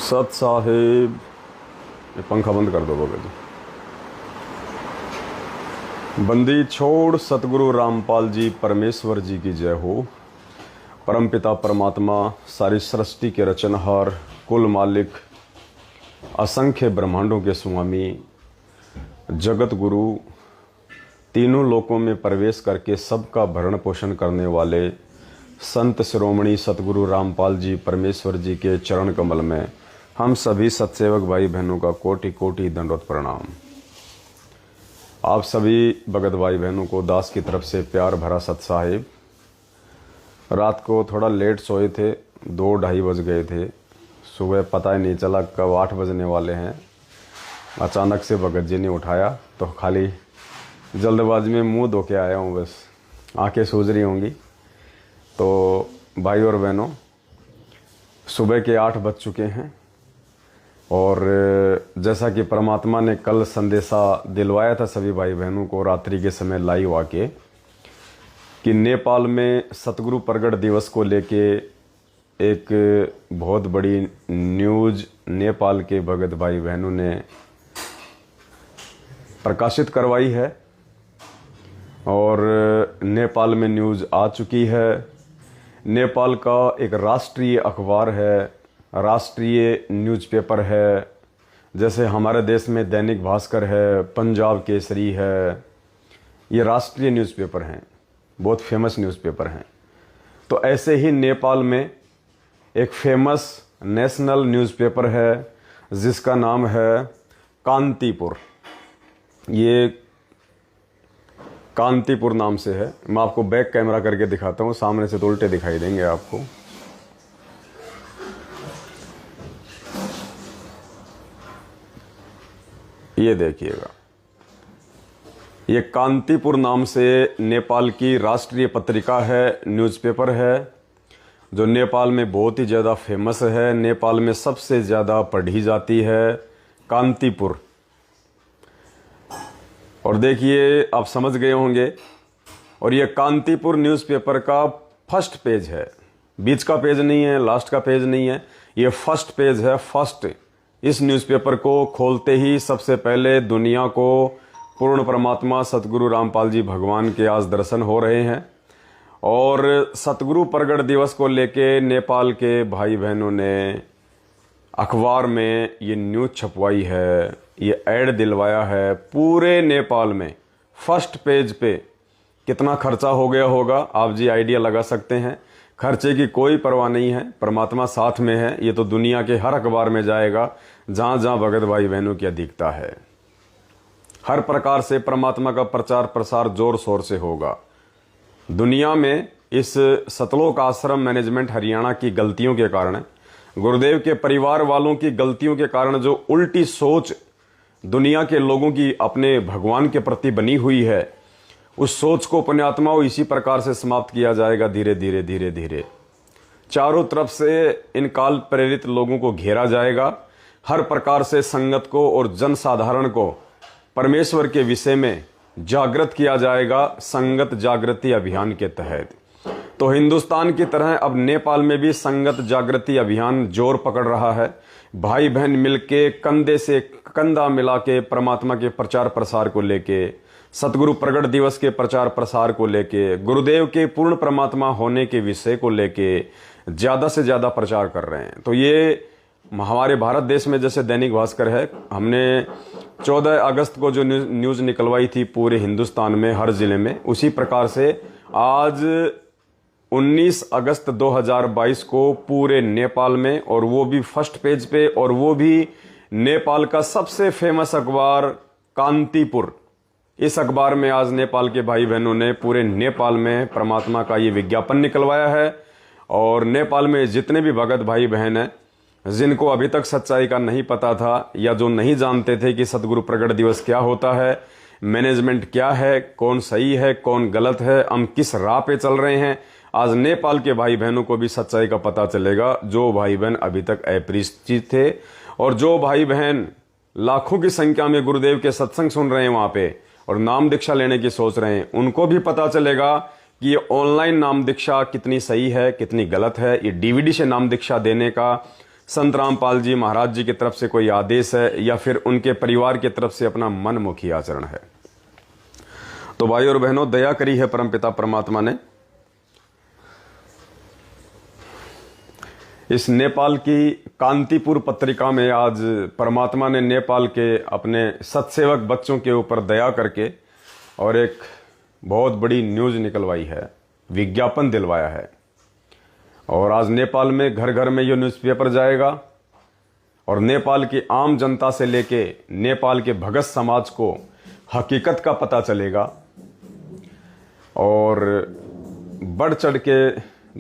सत साहेब, ये पंखा बंद कर दो बगल। बंदी छोड़ सतगुरु रामपाल जी परमेश्वर जी की जय हो। परमपिता परमात्मा, सारी सृष्टि के रचनहार, कुल मालिक, असंख्य ब्रह्मांडों के स्वामी, जगत गुरु, तीनों लोकों में प्रवेश करके सबका भरण पोषण करने वाले संत शिरोमणि सतगुरु रामपाल जी परमेश्वर जी के चरण कमल में हम सभी सत्सेवक भाई बहनों का कोटि कोटि दंडवत प्रणाम। आप सभी भगत भाई बहनों को दास की तरफ से प्यार भरा सत साहिब। रात को थोड़ा लेट सोए थे, 2-2:30 बज गए थे। सुबह पता ही नहीं चला कब 8 बजने वाले हैं। अचानक से भगत जी ने उठाया तो खाली जल्दबाजी में मुंह धो के आया हूँ, बस आंखें सूज रही होंगी। तो भाई और बहनों, सुबह के 8 बज चुके हैं और जैसा कि परमात्मा ने कल संदेशा दिलवाया था सभी भाई बहनों को रात्रि के समय लाइव आके कि नेपाल में सतगुरु प्रगट दिवस को लेके एक बहुत बड़ी न्यूज़ नेपाल के भगत भाई बहनों ने प्रकाशित करवाई है और नेपाल में न्यूज़ आ चुकी है। नेपाल का एक राष्ट्रीय अखबार है, राष्ट्रीय न्यूज़पेपर है। जैसे हमारे देश में दैनिक भास्कर है, पंजाब केसरी है, ये राष्ट्रीय न्यूज़पेपर हैं, बहुत फेमस न्यूज़पेपर हैं। तो ऐसे ही नेपाल में एक फेमस नेशनल न्यूज़पेपर है जिसका नाम है कांतिपुर। ये कांतिपुर नाम से है। मैं आपको बैक कैमरा करके दिखाता हूँ, सामने से तो उल्टे दिखाई देंगे आपको। ये देखिएगा, ये कांतिपुर नाम से नेपाल की राष्ट्रीय पत्रिका है, न्यूज़पेपर है, जो नेपाल में बहुत ही ज़्यादा फेमस है, नेपाल में सबसे ज़्यादा पढ़ी जाती है, कांतिपुर। और देखिए, आप समझ गए होंगे। और ये कांतिपुर न्यूज़पेपर का फर्स्ट पेज है, बीच का पेज नहीं है, लास्ट का पेज नहीं है, ये फर्स्ट पेज है। फर्स्ट, इस न्यूज़पेपर को खोलते ही सबसे पहले दुनिया को पूर्ण परमात्मा सतगुरु रामपाल जी भगवान के आज दर्शन हो रहे हैं। और सतगुरु प्रगट दिवस को लेके नेपाल के भाई बहनों ने अखबार में ये न्यूज़ छपवाई है, ये ऐड दिलवाया है पूरे नेपाल में। फर्स्ट पेज पे कितना खर्चा हो गया होगा आप जी आइडिया लगा सकते हैं। खर्चे की कोई परवाह नहीं है, परमात्मा साथ में है। ये तो दुनिया के हर अखबार में जाएगा जहाँ जहाँ भगत भाई बहनों की अधिकता है। हर प्रकार से परमात्मा का प्रचार प्रसार जोर शोर से होगा दुनिया में। इस सतलोक आश्रम मैनेजमेंट हरियाणा की गलतियों के कारण, गुरुदेव के परिवार वालों की गलतियों के कारण जो उल्टी सोच दुनिया के लोगों की अपने भगवान के प्रति बनी हुई है, उस सोच को पुण्यात्मा इसी प्रकार से समाप्त किया जाएगा धीरे धीरे धीरे धीरे। चारों तरफ से इन काल प्रेरित लोगों को घेरा जाएगा। हर प्रकार से संगत को और जनसाधारण को परमेश्वर के विषय में जागृत किया जाएगा संगत जागृति अभियान के तहत। तो हिंदुस्तान की तरह अब नेपाल में भी संगत जागृति अभियान जोर पकड़ रहा है। भाई बहन मिलके कंधे से कंधा मिला के परमात्मा के प्रचार प्रसार को लेके, सतगुरु प्रगट दिवस के प्रचार प्रसार को लेके, गुरुदेव के पूर्ण परमात्मा होने के विषय को लेके ज़्यादा से ज़्यादा प्रचार कर रहे हैं। तो ये हमारे भारत देश में जैसे दैनिक भास्कर है, हमने 14 अगस्त को जो न्यूज़ निकलवाई थी पूरे हिंदुस्तान में हर ज़िले में, उसी प्रकार से आज 19 अगस्त 2022 को पूरे नेपाल में, और वो भी फर्स्ट पेज पे, और वो भी नेपाल का सबसे फेमस अखबार कांतिपुर। इस अखबार में आज नेपाल के भाई बहनों ने पूरे नेपाल में परमात्मा का ये विज्ञापन निकलवाया है। और नेपाल में जितने भी भगत भाई बहन हैं जिनको अभी तक सच्चाई का नहीं पता था, या जो नहीं जानते थे कि सतगुरु प्रगट दिवस क्या होता है, मैनेजमेंट क्या है, कौन सही है कौन गलत है, हम किस राह पे चल रहे हैं, आज नेपाल के भाई बहनों को भी सच्चाई का पता चलेगा। जो भाई बहन अभी तक अपरिचित थे और जो भाई बहन लाखों की संख्या में गुरुदेव के सत्संग सुन रहे हैं वहां पे और नाम दीक्षा लेने की सोच रहे हैं, उनको भी पता चलेगा कि ये ऑनलाइन नाम दीक्षा कितनी सही है कितनी गलत है। ये डीवीडी से नाम दीक्षा देने का संत रामपाल जी महाराज जी की तरफ से कोई आदेश है या फिर उनके परिवार की तरफ से अपना मनमुखी आचरण है। तो भाई और बहनों, दया करी है परमपिता परमात्मा ने। इस नेपाल की कांतिपुर पत्रिका में आज परमात्मा ने नेपाल के अपने सत्सेवक बच्चों के ऊपर दया करके और एक बहुत बड़ी न्यूज़ निकलवाई है, विज्ञापन दिलवाया है। और आज नेपाल में घर घर में ये न्यूज़पेपर जाएगा और नेपाल की आम जनता से लेके नेपाल के भगत समाज को हकीकत का पता चलेगा और बढ़ चढ़ के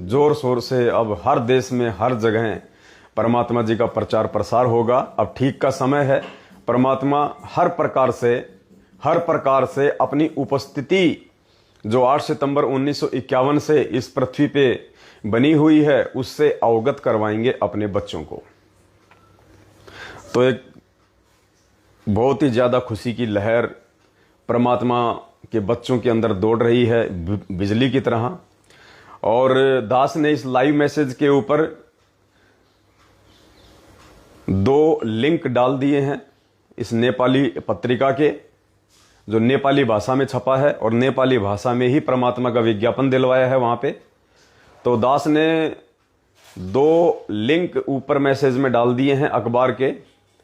जोर शोर से अब हर देश में हर जगह परमात्मा जी का प्रचार प्रसार होगा। अब ठीक का समय है। परमात्मा हर प्रकार से अपनी उपस्थिति जो 8 सितंबर 1951 से इस पृथ्वी पे बनी हुई है उससे अवगत करवाएंगे अपने बच्चों को। तो एक बहुत ही ज़्यादा खुशी की लहर परमात्मा के बच्चों के अंदर दौड़ रही है बिजली की तरह। और दास ने इस लाइव मैसेज के ऊपर 2 लिंक डाल दिए हैं इस नेपाली पत्रिका के, जो नेपाली भाषा में छपा है और नेपाली भाषा में ही परमात्मा का विज्ञापन दिलवाया है वहां पे। तो दास ने 2 लिंक ऊपर मैसेज में डाल दिए हैं अखबार के,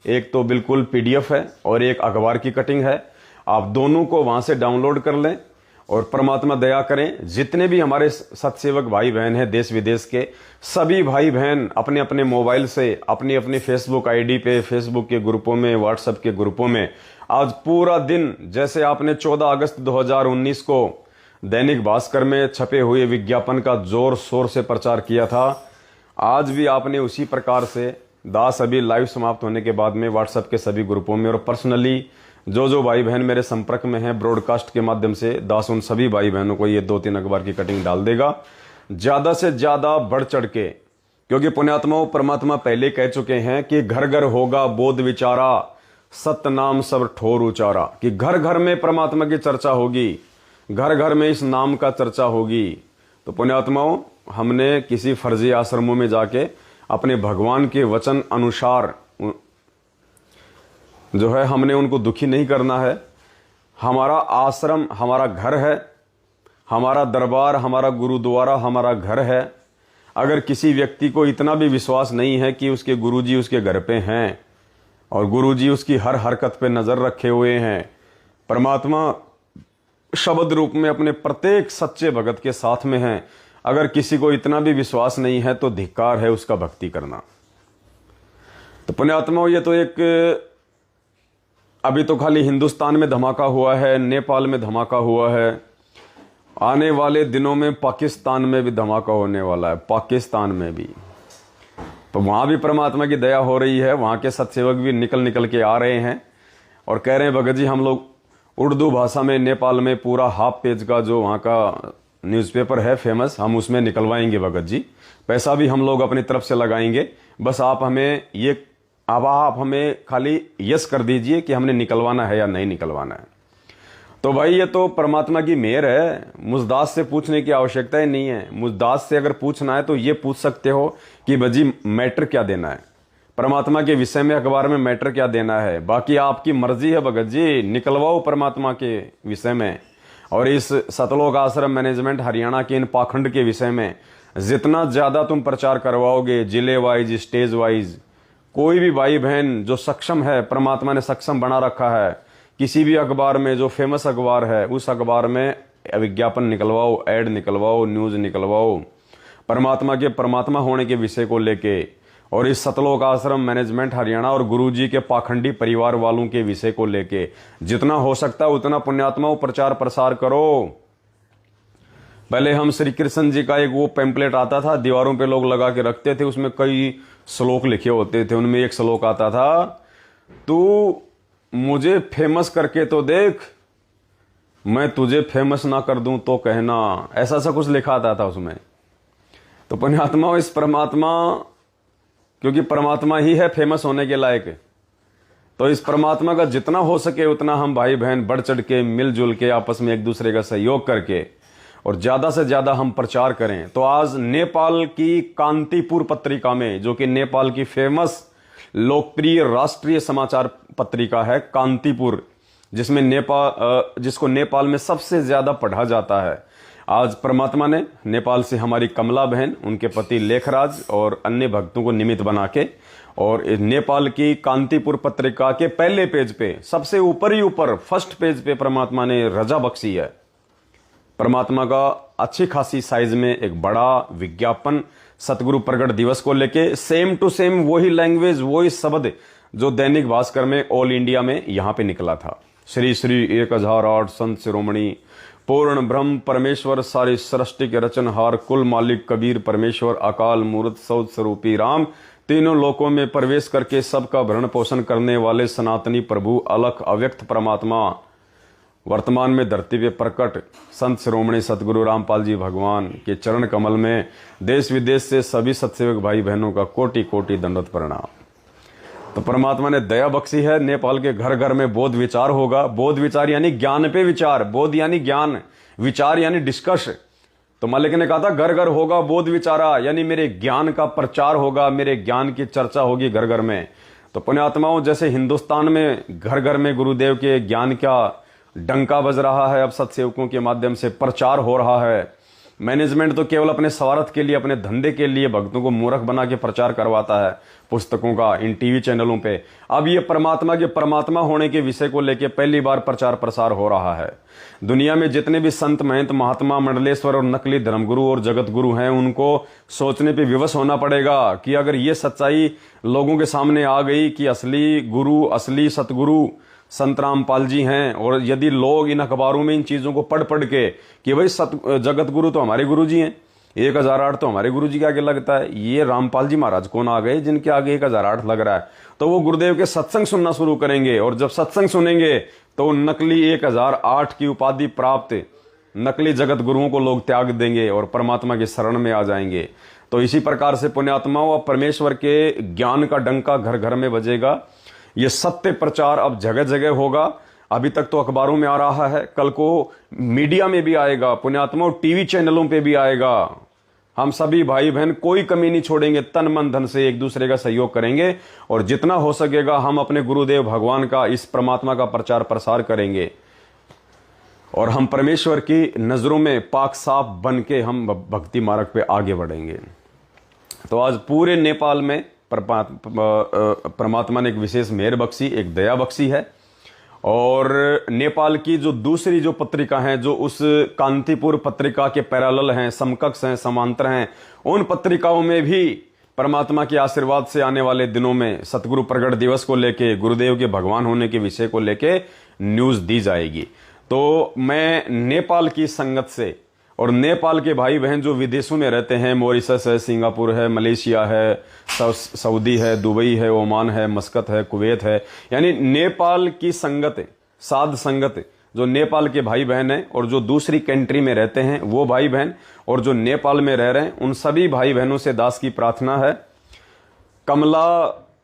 एक तो बिल्कुल पीडीएफ है और एक अखबार की कटिंग है। आप दोनों को वहां से डाउनलोड कर लें और परमात्मा दया करें, जितने भी हमारे सत्सेवक भाई बहन हैं देश विदेश के, सभी भाई बहन अपने अपने मोबाइल से अपनी अपनी फेसबुक आईडी पे, फेसबुक के ग्रुपों में, व्हाट्सएप के ग्रुपों में आज पूरा दिन, जैसे आपने 14 अगस्त 2019 को दैनिक भास्कर में छपे हुए विज्ञापन का जोर शोर से प्रचार किया था, आज भी आपने उसी प्रकार से दास अभी लाइव समाप्त होने के बाद में व्हाट्सएप के सभी ग्रुपों में और पर्सनली जो भाई बहन मेरे संपर्क में हैं ब्रॉडकास्ट के माध्यम से, दास उन सभी भाई बहनों को ये 2-3 अखबार की कटिंग डाल देगा ज्यादा से ज्यादा बढ़ चढ़ के, क्योंकि पुण्यात्माओं परमात्मा पहले कह चुके हैं कि घर घर होगा बोध विचारा, सत्य नाम सब ठोर उचारा, कि घर घर में परमात्मा की चर्चा होगी, घर घर में इस नाम का चर्चा होगी। तो पुण्यात्माओं, हमने किसी फर्जी आश्रमों में जाके अपने भगवान के वचन अनुसार जो है हमने उनको दुखी नहीं करना है। हमारा आश्रम हमारा घर है, हमारा दरबार हमारा गुरुद्वारा हमारा घर है। अगर किसी व्यक्ति को इतना भी विश्वास नहीं है कि उसके गुरुजी उसके घर पे हैं और गुरुजी उसकी हर हरकत पे नजर रखे हुए हैं, परमात्मा शब्द रूप में अपने प्रत्येक सच्चे भगत के साथ में हैं, अगर किसी को इतना भी विश्वास नहीं है तो धिक्कार है उसका भक्ति करना। तो पुण्यात्माओं, ये तो एक अभी तो खाली हिंदुस्तान में धमाका हुआ है, नेपाल में धमाका हुआ है, आने वाले दिनों में पाकिस्तान में भी धमाका होने वाला है, पाकिस्तान में भी। तो वहां भी परमात्मा की दया हो रही है, वहां के सत्सेवक भी निकल के आ रहे हैं और कह रहे हैं भगत जी हम लोग उर्दू भाषा में नेपाल में पूरा हाफ पेज का जो वहां का न्यूज़पेपर है फेमस, हम उसमें निकलवाएंगे भगत जी, पैसा भी हम लोग अपनी तरफ से लगाएंगे, बस आप हमें खाली यस कर दीजिए कि हमने निकलवाना है या नहीं निकलवाना है। तो भाई ये तो परमात्मा की मेहर है, मुझदास से पूछने की आवश्यकता ही नहीं है। मुझदास से अगर पूछना है तो ये पूछ सकते हो कि भजी मैटर क्या देना है, परमात्मा के विषय में अखबार में मैटर क्या देना है, बाकी आपकी मर्जी है भगत जी, निकलवाओ परमात्मा के विषय में। और इस सतलोक आश्रम मैनेजमेंट हरियाणा के इन पाखंड के विषय में जितना ज्यादा तुम प्रचार करवाओगे, जिले वाइज स्टेज वाइज, कोई भी भाई बहन जो सक्षम है, परमात्मा ने सक्षम बना रखा है, किसी भी अखबार में जो फेमस अखबार है उस अखबार में विज्ञापन निकलवाओ, ऐड निकलवाओ, न्यूज निकलवाओ परमात्मा के परमात्मा होने के विषय को लेके, और इस सतलोक आश्रम मैनेजमेंट हरियाणा और गुरुजी के पाखंडी परिवार वालों के विषय को लेके जितना हो सकता है उतना पुण्यात्माओं प्रचार प्रसार करो। पहले हम श्री कृष्ण जी का एक वो पैम्पलेट आता था, दीवारों पे लोग लगा के रखते थे, उसमें कई श्लोक लिखे होते थे, उनमें एक श्लोक आता था, तू मुझे फेमस करके तो देख, मैं तुझे फेमस ना कर दूं तो कहना, ऐसा सा कुछ लिखा आता था उसमें। तो पुण्यात्मा इस परमात्मा, क्योंकि परमात्मा ही है फेमस होने के लायक, तो इस परमात्मा का जितना हो सके उतना हम भाई बहन बढ़ चढ़ के मिलजुल के आपस में एक दूसरे का सहयोग करके और ज़्यादा से ज़्यादा हम प्रचार करें। तो आज नेपाल की कांतिपुर पत्रिका में, जो कि नेपाल की फेमस लोकप्रिय राष्ट्रीय समाचार पत्रिका है कांतिपुर, जिसको नेपाल में सबसे ज़्यादा पढ़ा जाता है, आज परमात्मा ने नेपाल से हमारी कमला बहन, उनके पति लेखराज और अन्य भक्तों को निमित्त बना के, और नेपाल की कांतिपुर पत्रिका के पहले पेज पे सबसे ऊपर ही ऊपर फर्स्ट पेज पे परमात्मा ने रजा बख्शी है। परमात्मा का अच्छी खासी साइज में एक बड़ा विज्ञापन सतगुरु प्रगट दिवस को लेके, सेम टू सेम वही लैंग्वेज, वही शब्द जो दैनिक भास्कर में ऑल इंडिया में यहां पे निकला था। श्री श्री 1008 संत शिरोमणि पूर्ण ब्रह्म परमेश्वर सारी सृष्टि के रचनहार कुल मालिक कबीर परमेश्वर अकाल मूर्त सौद स्वरूपी राम, तीनों लोकों में प्रवेश करके सबका भरण पोषण करने वाले सनातनी प्रभु अलख अव्यक्त परमात्मा, वर्तमान में धरती पे प्रकट संत शिरोमणि सतगुरु रामपाल जी भगवान के चरण कमल में देश विदेश से सभी सत्सेवक भाई बहनों का कोटि कोटि दंडवत प्रणाम। तो परमात्मा ने दया बख्शी है। नेपाल के घर घर में बोध विचार होगा। बोध विचार यानी ज्ञान पे विचार, बोध यानी ज्ञान, विचार यानी डिस्कस। तो मालिक ने कहा था घर घर होगा बोध विचारा, यानी मेरे ज्ञान का प्रचार होगा, मेरे ज्ञान की चर्चा होगी घर घर में। तो पुण्यात्माओं, जैसे हिंदुस्तान में घर घर में गुरुदेव के ज्ञान का डंका बज रहा है, अब सत्सेवकों के माध्यम से प्रचार हो रहा है। मैनेजमेंट तो केवल अपने स्वार्थ के लिए, अपने धंधे के लिए भक्तों को मूर्ख बना के प्रचार करवाता है पुस्तकों का इन टीवी चैनलों पे। अब ये परमात्मा के परमात्मा होने के विषय को लेके पहली बार प्रचार प्रसार हो रहा है। दुनिया में जितने भी संत महंत महात्मा मंडलेश्वर और नकली धर्मगुरु और जगत गुरु हैं, उनको सोचने पे विवश होना पड़ेगा कि अगर ये सच्चाई लोगों के सामने आ गई कि असली गुरु, असली सतगुरु संत रामपाल जी हैं, और यदि लोग इन अखबारों में इन चीजों को पढ़ पढ़ के कि भाई जगत गुरु तो हमारे गुरु जी हैं, 1008 तो हमारे गुरु जी के आगे लगता है, ये रामपाल जी महाराज कौन आ गए जिनके आगे 1008 लग रहा है, तो वो गुरुदेव के सत्संग सुनना शुरू करेंगे। और जब सत्संग सुनेंगे तो नकली 1008 की उपाधि प्राप्त नकली जगत गुरुओं को लोग त्याग देंगे और परमात्मा की शरण में आ जाएंगे। तो इसी प्रकार से पुण्यात्माओं, अब परमेश्वर के ज्ञान का डंका घर घर में बजेगा। ये सत्य प्रचार अब जगह जगह होगा। अभी तक तो अखबारों में आ रहा है, कल को मीडिया में भी आएगा, पुण्यात्माओं टीवी चैनलों पे भी आएगा। हम सभी भाई बहन कोई कमी नहीं छोड़ेंगे, तन मन धन से एक दूसरे का सहयोग करेंगे और जितना हो सकेगा हम अपने गुरुदेव भगवान का, इस परमात्मा का प्रचार प्रसार करेंगे और हम परमेश्वर की नजरों में पाक साफ बन के हम भक्ति मार्ग पे आगे बढ़ेंगे। तो आज पूरे नेपाल में परमात्मा ने एक विशेष मेहर बख्शी, एक दया बख्शी है। और नेपाल की जो दूसरी जो पत्रिका हैं, जो उस कांतिपुर पत्रिका के पैरेलल हैं, समकक्ष हैं, समांतर हैं, उन पत्रिकाओं में भी परमात्मा के आशीर्वाद से आने वाले दिनों में सतगुरु प्रगट दिवस को लेके, गुरुदेव के भगवान होने के विषय को लेके न्यूज दी जाएगी। तो मैं नेपाल की संगत से और नेपाल के भाई बहन जो विदेशों में रहते हैं, मॉरिशस है, सिंगापुर है, मलेशिया है, सऊदी है, दुबई है, ओमान है, मस्कत है, कुवैत है, यानी नेपाल की संगत, साध संगत जो नेपाल के भाई बहन हैं और जो दूसरी कंट्री में रहते हैं वो भाई बहन, और जो नेपाल में रह रहे हैं उन सभी भाई बहनों से दास की प्रार्थना है, कमला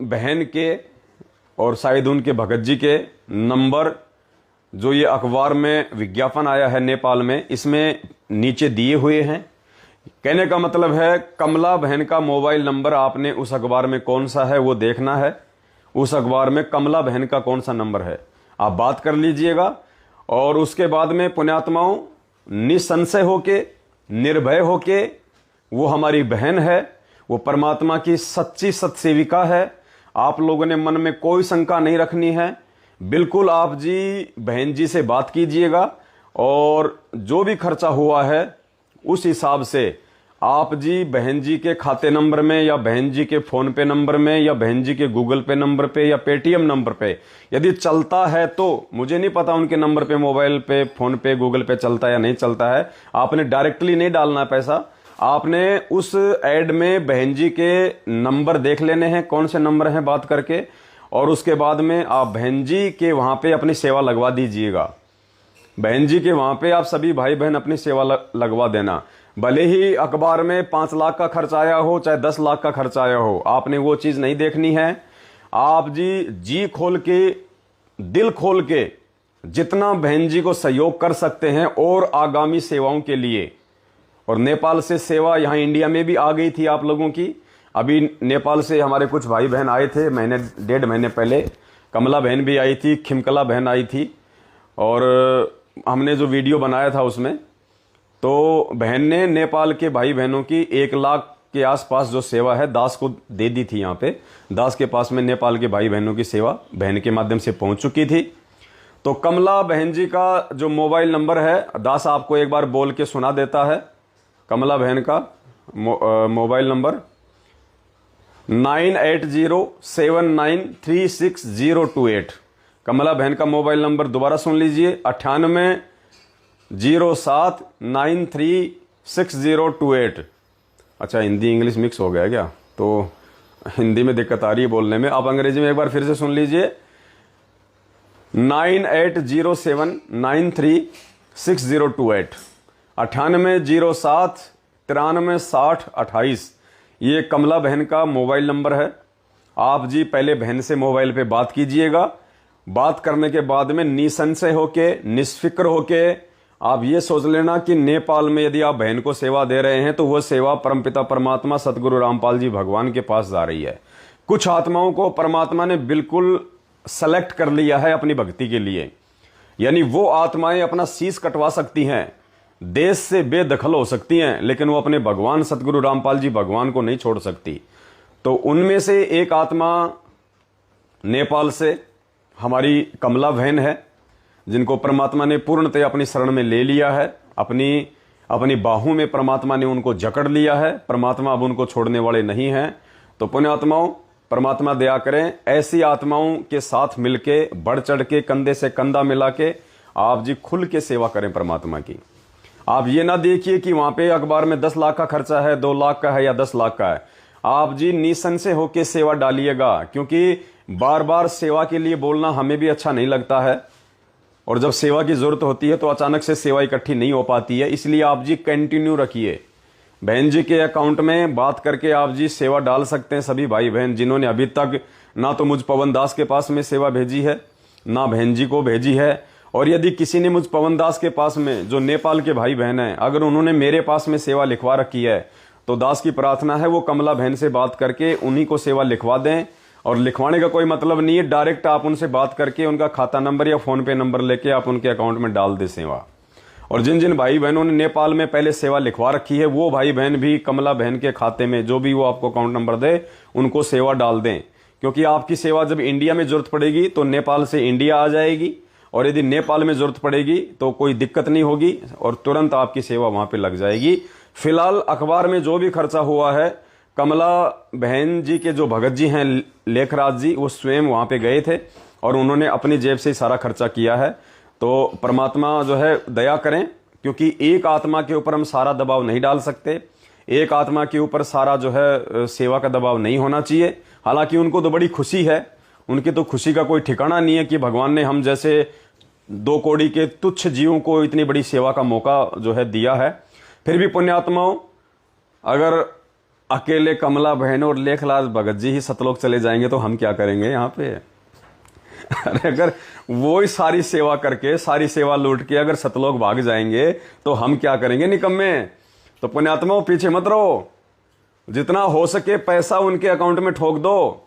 बहन के और शायद उनके भगत जी के नंबर जो ये अखबार में विज्ञापन आया है नेपाल में, इसमें नीचे दिए हुए हैं। कहने का मतलब है कमला बहन का मोबाइल नंबर आपने उस अखबार में कौन सा है वो देखना है। उस अखबार में कमला बहन का कौन सा नंबर है आप बात कर लीजिएगा। और उसके बाद में पुण्यात्माओं, निसंशय होके, निर्भय होके, वो हमारी बहन है, वो परमात्मा की सच्ची सत्सेविका है। आप लोगों ने मन में कोई शंका नहीं रखनी है। बिल्कुल आप जी बहन जी से बात कीजिएगा और जो भी खर्चा हुआ है उस हिसाब से आप जी बहन जी के खाते नंबर में या बहन जी के फोन पे नंबर में या बहन जी के गूगल पे नंबर पे या पेटीएम नंबर पे यदि चलता है, तो मुझे नहीं पता उनके नंबर पे, मोबाइल पे, फोन पे, गूगल पे चलता है या नहीं चलता है, आपने डायरेक्टली नहीं डालना पैसा। आपने उस एड में बहन जी के नंबर देख लेने हैं, कौन से नंबर हैं बात करके, और उसके बाद में आप बहन जी के वहां पे अपनी सेवा लगवा दीजिएगा। बहन जी के वहां पे आप सभी भाई बहन अपनी सेवा लगवा देना। भले ही अखबार में 5 लाख का खर्च आया हो चाहे 10 लाख का खर्च आया हो, आपने वो चीज नहीं देखनी है। आप जी खोल के, दिल खोल के जितना बहन जी को सहयोग कर सकते हैं और आगामी सेवाओं के लिए। और नेपाल से सेवा यहाँ इंडिया में भी आ गई थी आप लोगों की। अभी नेपाल से हमारे कुछ भाई बहन आए थे महीने 1.5 महीने पहले। कमला बहन भी आई थी, खिमकला बहन आई थी, और हमने जो वीडियो बनाया था उसमें तो बहन ने नेपाल के भाई बहनों की 1 लाख के आसपास जो सेवा है दास को दे दी थी। यहाँ पे दास के पास में नेपाल के भाई बहनों की सेवा बहन के माध्यम से पहुंच चुकी थी। तो कमला बहन जी का जो मोबाइल नंबर है दास आपको एक बार बोल के सुना देता है। कमला बहन का मोबाइल नंबर 9807936028। कमला बहन का मोबाइल नंबर दोबारा सुन लीजिए, 9807936028। अच्छा, हिंदी इंग्लिश मिक्स हो गया क्या? तो हिंदी में दिक्कत आ रही है बोलने में। आप अंग्रेजी में एक बार फिर से सुन लीजिए, 9807936028, 9807936028। ये कमला बहन का मोबाइल नंबर है। आप जी पहले बहन से मोबाइल पे बात कीजिएगा। बात करने के बाद में निसंशय होके, निष्फिक्र होके आप ये सोच लेना कि नेपाल में यदि आप बहन को सेवा दे रहे हैं तो वह सेवा परमपिता परमात्मा सतगुरु रामपाल जी भगवान के पास जा रही है। कुछ आत्माओं को परमात्मा ने बिल्कुल सेलेक्ट कर लिया है अपनी भक्ति के लिए, यानी वो आत्माएं अपना शीश कटवा सकती हैं, देश से बेदखल हो सकती हैं, लेकिन वो अपने भगवान सतगुरु रामपाल जी भगवान को नहीं छोड़ सकती। तो उनमें से एक आत्मा नेपाल से हमारी कमला बहन है, जिनको परमात्मा ने पूर्णतः अपनी शरण में ले लिया है। अपनी बाहों में परमात्मा ने उनको जकड़ लिया है। परमात्मा अब उनको छोड़ने वाले नहीं हैं। तो पुण्यात्माओं, परमात्मा दया करें, ऐसी आत्माओं के साथ मिलके, बढ़ चढ़ के, कंधे से कंधा मिला के आप जी खुल के सेवा करें परमात्मा की। आप ये ना देखिए कि वहां पे अखबार में 10 लाख का खर्चा है, 2 लाख का है या 10 लाख का है। आप जी निसंशय होके सेवा डालिएगा, क्योंकि बार बार सेवा के लिए बोलना हमें भी अच्छा नहीं लगता है, और जब सेवा की जरूरत होती है तो अचानक से सेवा इकट्ठी नहीं हो पाती है। इसलिए आप जी कंटिन्यू रखिए। बहन जी के अकाउंट में बात करके आप जी सेवा डाल सकते हैं। सभी भाई बहन जिन्होंने अभी तक ना तो मुझ पवन दास के पास में सेवा भेजी है, ना बहन जी को भेजी है, और यदि किसी ने मुझ पवन दास के पास में, जो नेपाल के भाई बहन हैं, अगर उन्होंने मेरे पास में सेवा लिखवा रखी है तो दास की प्रार्थना है वो कमला बहन से बात करके उन्हीं को सेवा लिखवा दें। और लिखवाने का कोई मतलब नहीं है, डायरेक्ट आप उनसे बात करके उनका खाता नंबर या फोन पे नंबर लेके आप उनके अकाउंट में डाल दें सेवा। और जिन जिन भाई बहनों ने नेपाल में पहले सेवा लिखवा रखी है वो भाई बहन भी कमला बहन के खाते में जो भी वो आपको अकाउंट नंबर दे उनको सेवा डाल दें, क्योंकि आपकी सेवा जब इंडिया में जरूरत पड़ेगी तो नेपाल से इंडिया आ जाएगी, और यदि नेपाल में जरूरत पड़ेगी तो कोई दिक्कत नहीं होगी और तुरंत आपकी सेवा वहां पे लग जाएगी। फिलहाल अखबार में जो भी खर्चा हुआ है, कमला बहन जी के जो भगत जी हैं लेखराज जी, वो स्वयं वहां पे गए थे और उन्होंने अपनी जेब से ही सारा खर्चा किया है। तो परमात्मा जो है दया करें, क्योंकि एक आत्मा के ऊपर हम सारा दबाव नहीं डाल सकते, एक आत्मा के ऊपर सारा जो है सेवा का दबाव नहीं होना चाहिए। हालांकि उनको तो बड़ी खुशी है, उनकी तो खुशी का कोई ठिकाना नहीं है कि भगवान ने हम जैसे 2 कौड़ी के तुच्छ जीवों को इतनी बड़ी सेवा का मौका जो है दिया है। फिर भी पुण्यात्माओं, अगर अकेले कमला बहन और लेखलाल भगत जी ही सतलोक चले जाएंगे तो हम क्या करेंगे यहाँ पे? अरे अगर वो ही सारी सेवा करके, सारी सेवा लूट के अगर सतलोक भाग जाएंगे तो हम क्या करेंगे निकम्मे? तो पुण्यात्माओं पीछे मत रहो, जितना हो सके पैसा उनके अकाउंट में ठोक दो।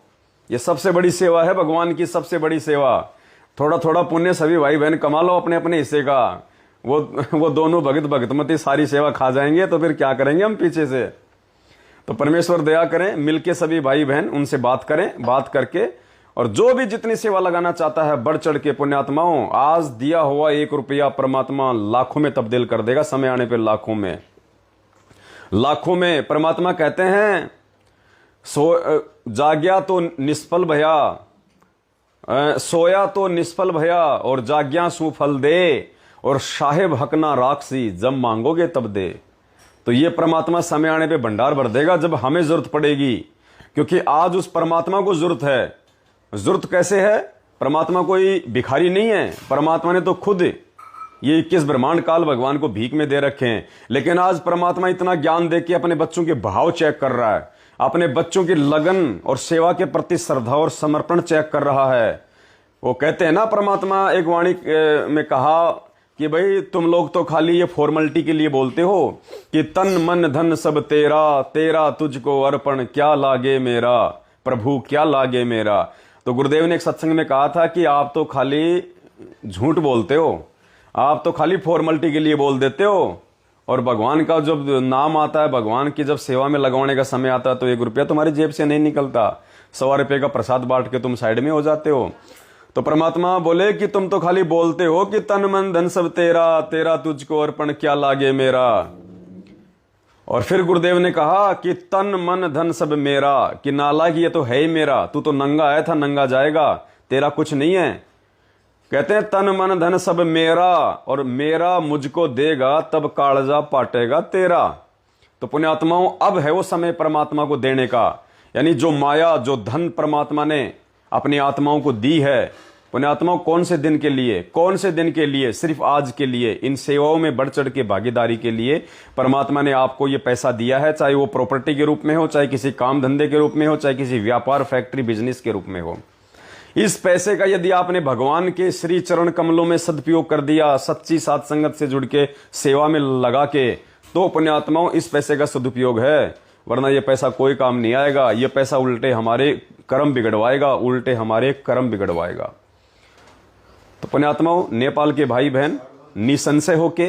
ये सबसे बड़ी सेवा है, भगवान की सबसे बड़ी सेवा। थोड़ा थोड़ा पुण्य सभी भाई बहन कमा लो अपने अपने हिस्से का। वो दोनों भगत भगतमती सारी सेवा खा जाएंगे तो फिर क्या करेंगे हम पीछे से? तो परमेश्वर दया करें, मिलके सभी भाई बहन उनसे बात करें, बात करके, और जो भी जितनी सेवा लगाना चाहता है बढ़ चढ़ के पुण्यात्माओं, आज दिया हुआ 1 रुपया परमात्मा लाखों में तब्दील कर देगा, समय आने पे लाखों में, लाखों में। परमात्मा कहते हैं जाग्या तो निष्फल भया, सोया तो निष्फल भया, और जाग्या सुफल दे, और साहेब हकना राक्षसी, जब मांगोगे तब दे। तो ये परमात्मा समय आने पे भंडार भर देगा जब हमें जरूरत पड़ेगी, क्योंकि आज उस परमात्मा को जरूरत है। जरूरत कैसे है? परमात्मा कोई भिखारी नहीं है, परमात्मा ने तो खुद ये 21 ब्रह्मांड काल भगवान को भीख में दे रखे हैं। लेकिन आज परमात्मा इतना ज्ञान दे के अपने बच्चों के भाव चेक कर रहा है, अपने बच्चों की लगन और सेवा के प्रति श्रद्धा और समर्पण चेक कर रहा है। वो कहते हैं ना, परमात्मा एक वाणी में कहा कि भाई तुम लोग तो खाली ये फॉर्मेलिटी के लिए बोलते हो कि तन मन धन सब तेरा, तेरा तुझको अर्पण क्या लागे मेरा, प्रभु क्या लागे मेरा। तो गुरुदेव ने एक सत्संग में कहा था कि आप तो खाली झूठ बोलते हो, आप तो खाली फॉर्मेलिटी के लिए बोल देते हो, और भगवान का जब नाम आता है, भगवान की जब सेवा में लगवाने का समय आता है तो 1 रुपया तुम्हारी जेब से नहीं निकलता, 100 रुपये का प्रसाद बांट के तुम साइड में हो जाते हो। तो परमात्मा बोले कि तुम तो खाली बोलते हो कि तन मन धन सब तेरा, तेरा तुझको अर्पण क्या लागे मेरा। और फिर गुरुदेव ने कहा कि तन मन धन सब मेरा, कि नाला की ये तो है ही मेरा, तू तो नंगा आया था नंगा जाएगा, तेरा कुछ नहीं है। कहते हैं तन मन धन सब मेरा, और मेरा मुझको देगा तब कालजा पाटेगा तेरा। तो पुण्यात्माओं, अब है वो समय परमात्मा को देने का, यानी जो माया जो धन परमात्मा ने अपनी आत्माओं को दी है, पुण्यात्माओं कौन से दिन के लिए, कौन से दिन के लिए, सिर्फ आज के लिए, इन सेवाओं में बढ़ चढ़ के भागीदारी के लिए परमात्मा ने आपको ये पैसा दिया है, चाहे वो प्रॉपर्टी के रूप में हो, चाहे किसी काम धंधे के रूप में हो, चाहे किसी व्यापार फैक्ट्री बिजनेस के रूप में हो। इस पैसे का यदि आपने भगवान के श्री चरण कमलों में सदुपयोग कर दिया, सच्ची साध संगत से जुड़ के सेवा में लगा के, तो पुण्यात्माओं इस पैसे का सदुपयोग है, वरना ये पैसा कोई काम नहीं आएगा। ये पैसा उल्टे हमारे कर्म बिगड़वाएगा, उल्टे हमारे कर्म बिगड़वाएगा। तो पुण्यात्माओं, नेपाल के भाई बहन निसंशय होके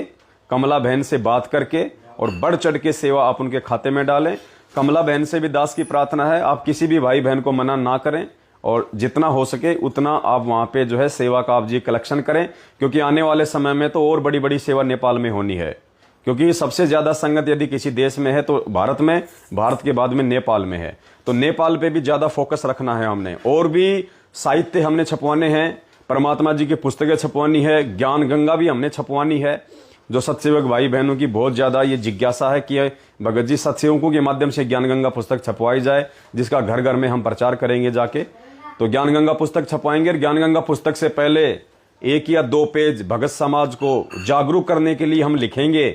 कमला बहन से बात करके और बढ़ चढ़ के सेवा आप उनके खाते में डालें। कमला बहन से भी दास की प्रार्थना है, आप किसी भी भाई बहन को मना ना करें, और जितना हो सके उतना आप वहां पे जो है सेवा का आप जी कलेक्शन करें, क्योंकि आने वाले समय में तो और बड़ी बड़ी सेवा नेपाल में होनी है। क्योंकि सबसे ज्यादा संगत यदि किसी देश में है तो भारत में, भारत के बाद में नेपाल में है। तो नेपाल पे भी ज्यादा फोकस रखना है हमने, और भी साहित्य हमने छपवाने हैं, परमात्मा जी की पुस्तकें छपवानी है, ज्ञान गंगा भी हमने छपवानी है। जो सत्सेवक भाई बहनों की बहुत ज्यादा ये जिज्ञासा है कि भगत जी सत्सेवकों के माध्यम से ज्ञान गंगा पुस्तक छपवाई जाए, जिसका घर घर में हम प्रचार करेंगे जाके। तो ज्ञान गंगा पुस्तक छपवाएंगे। ज्ञान गंगा पुस्तक से पहले 1 या 2 पेज भगत समाज को जागरूक करने के लिए हम लिखेंगे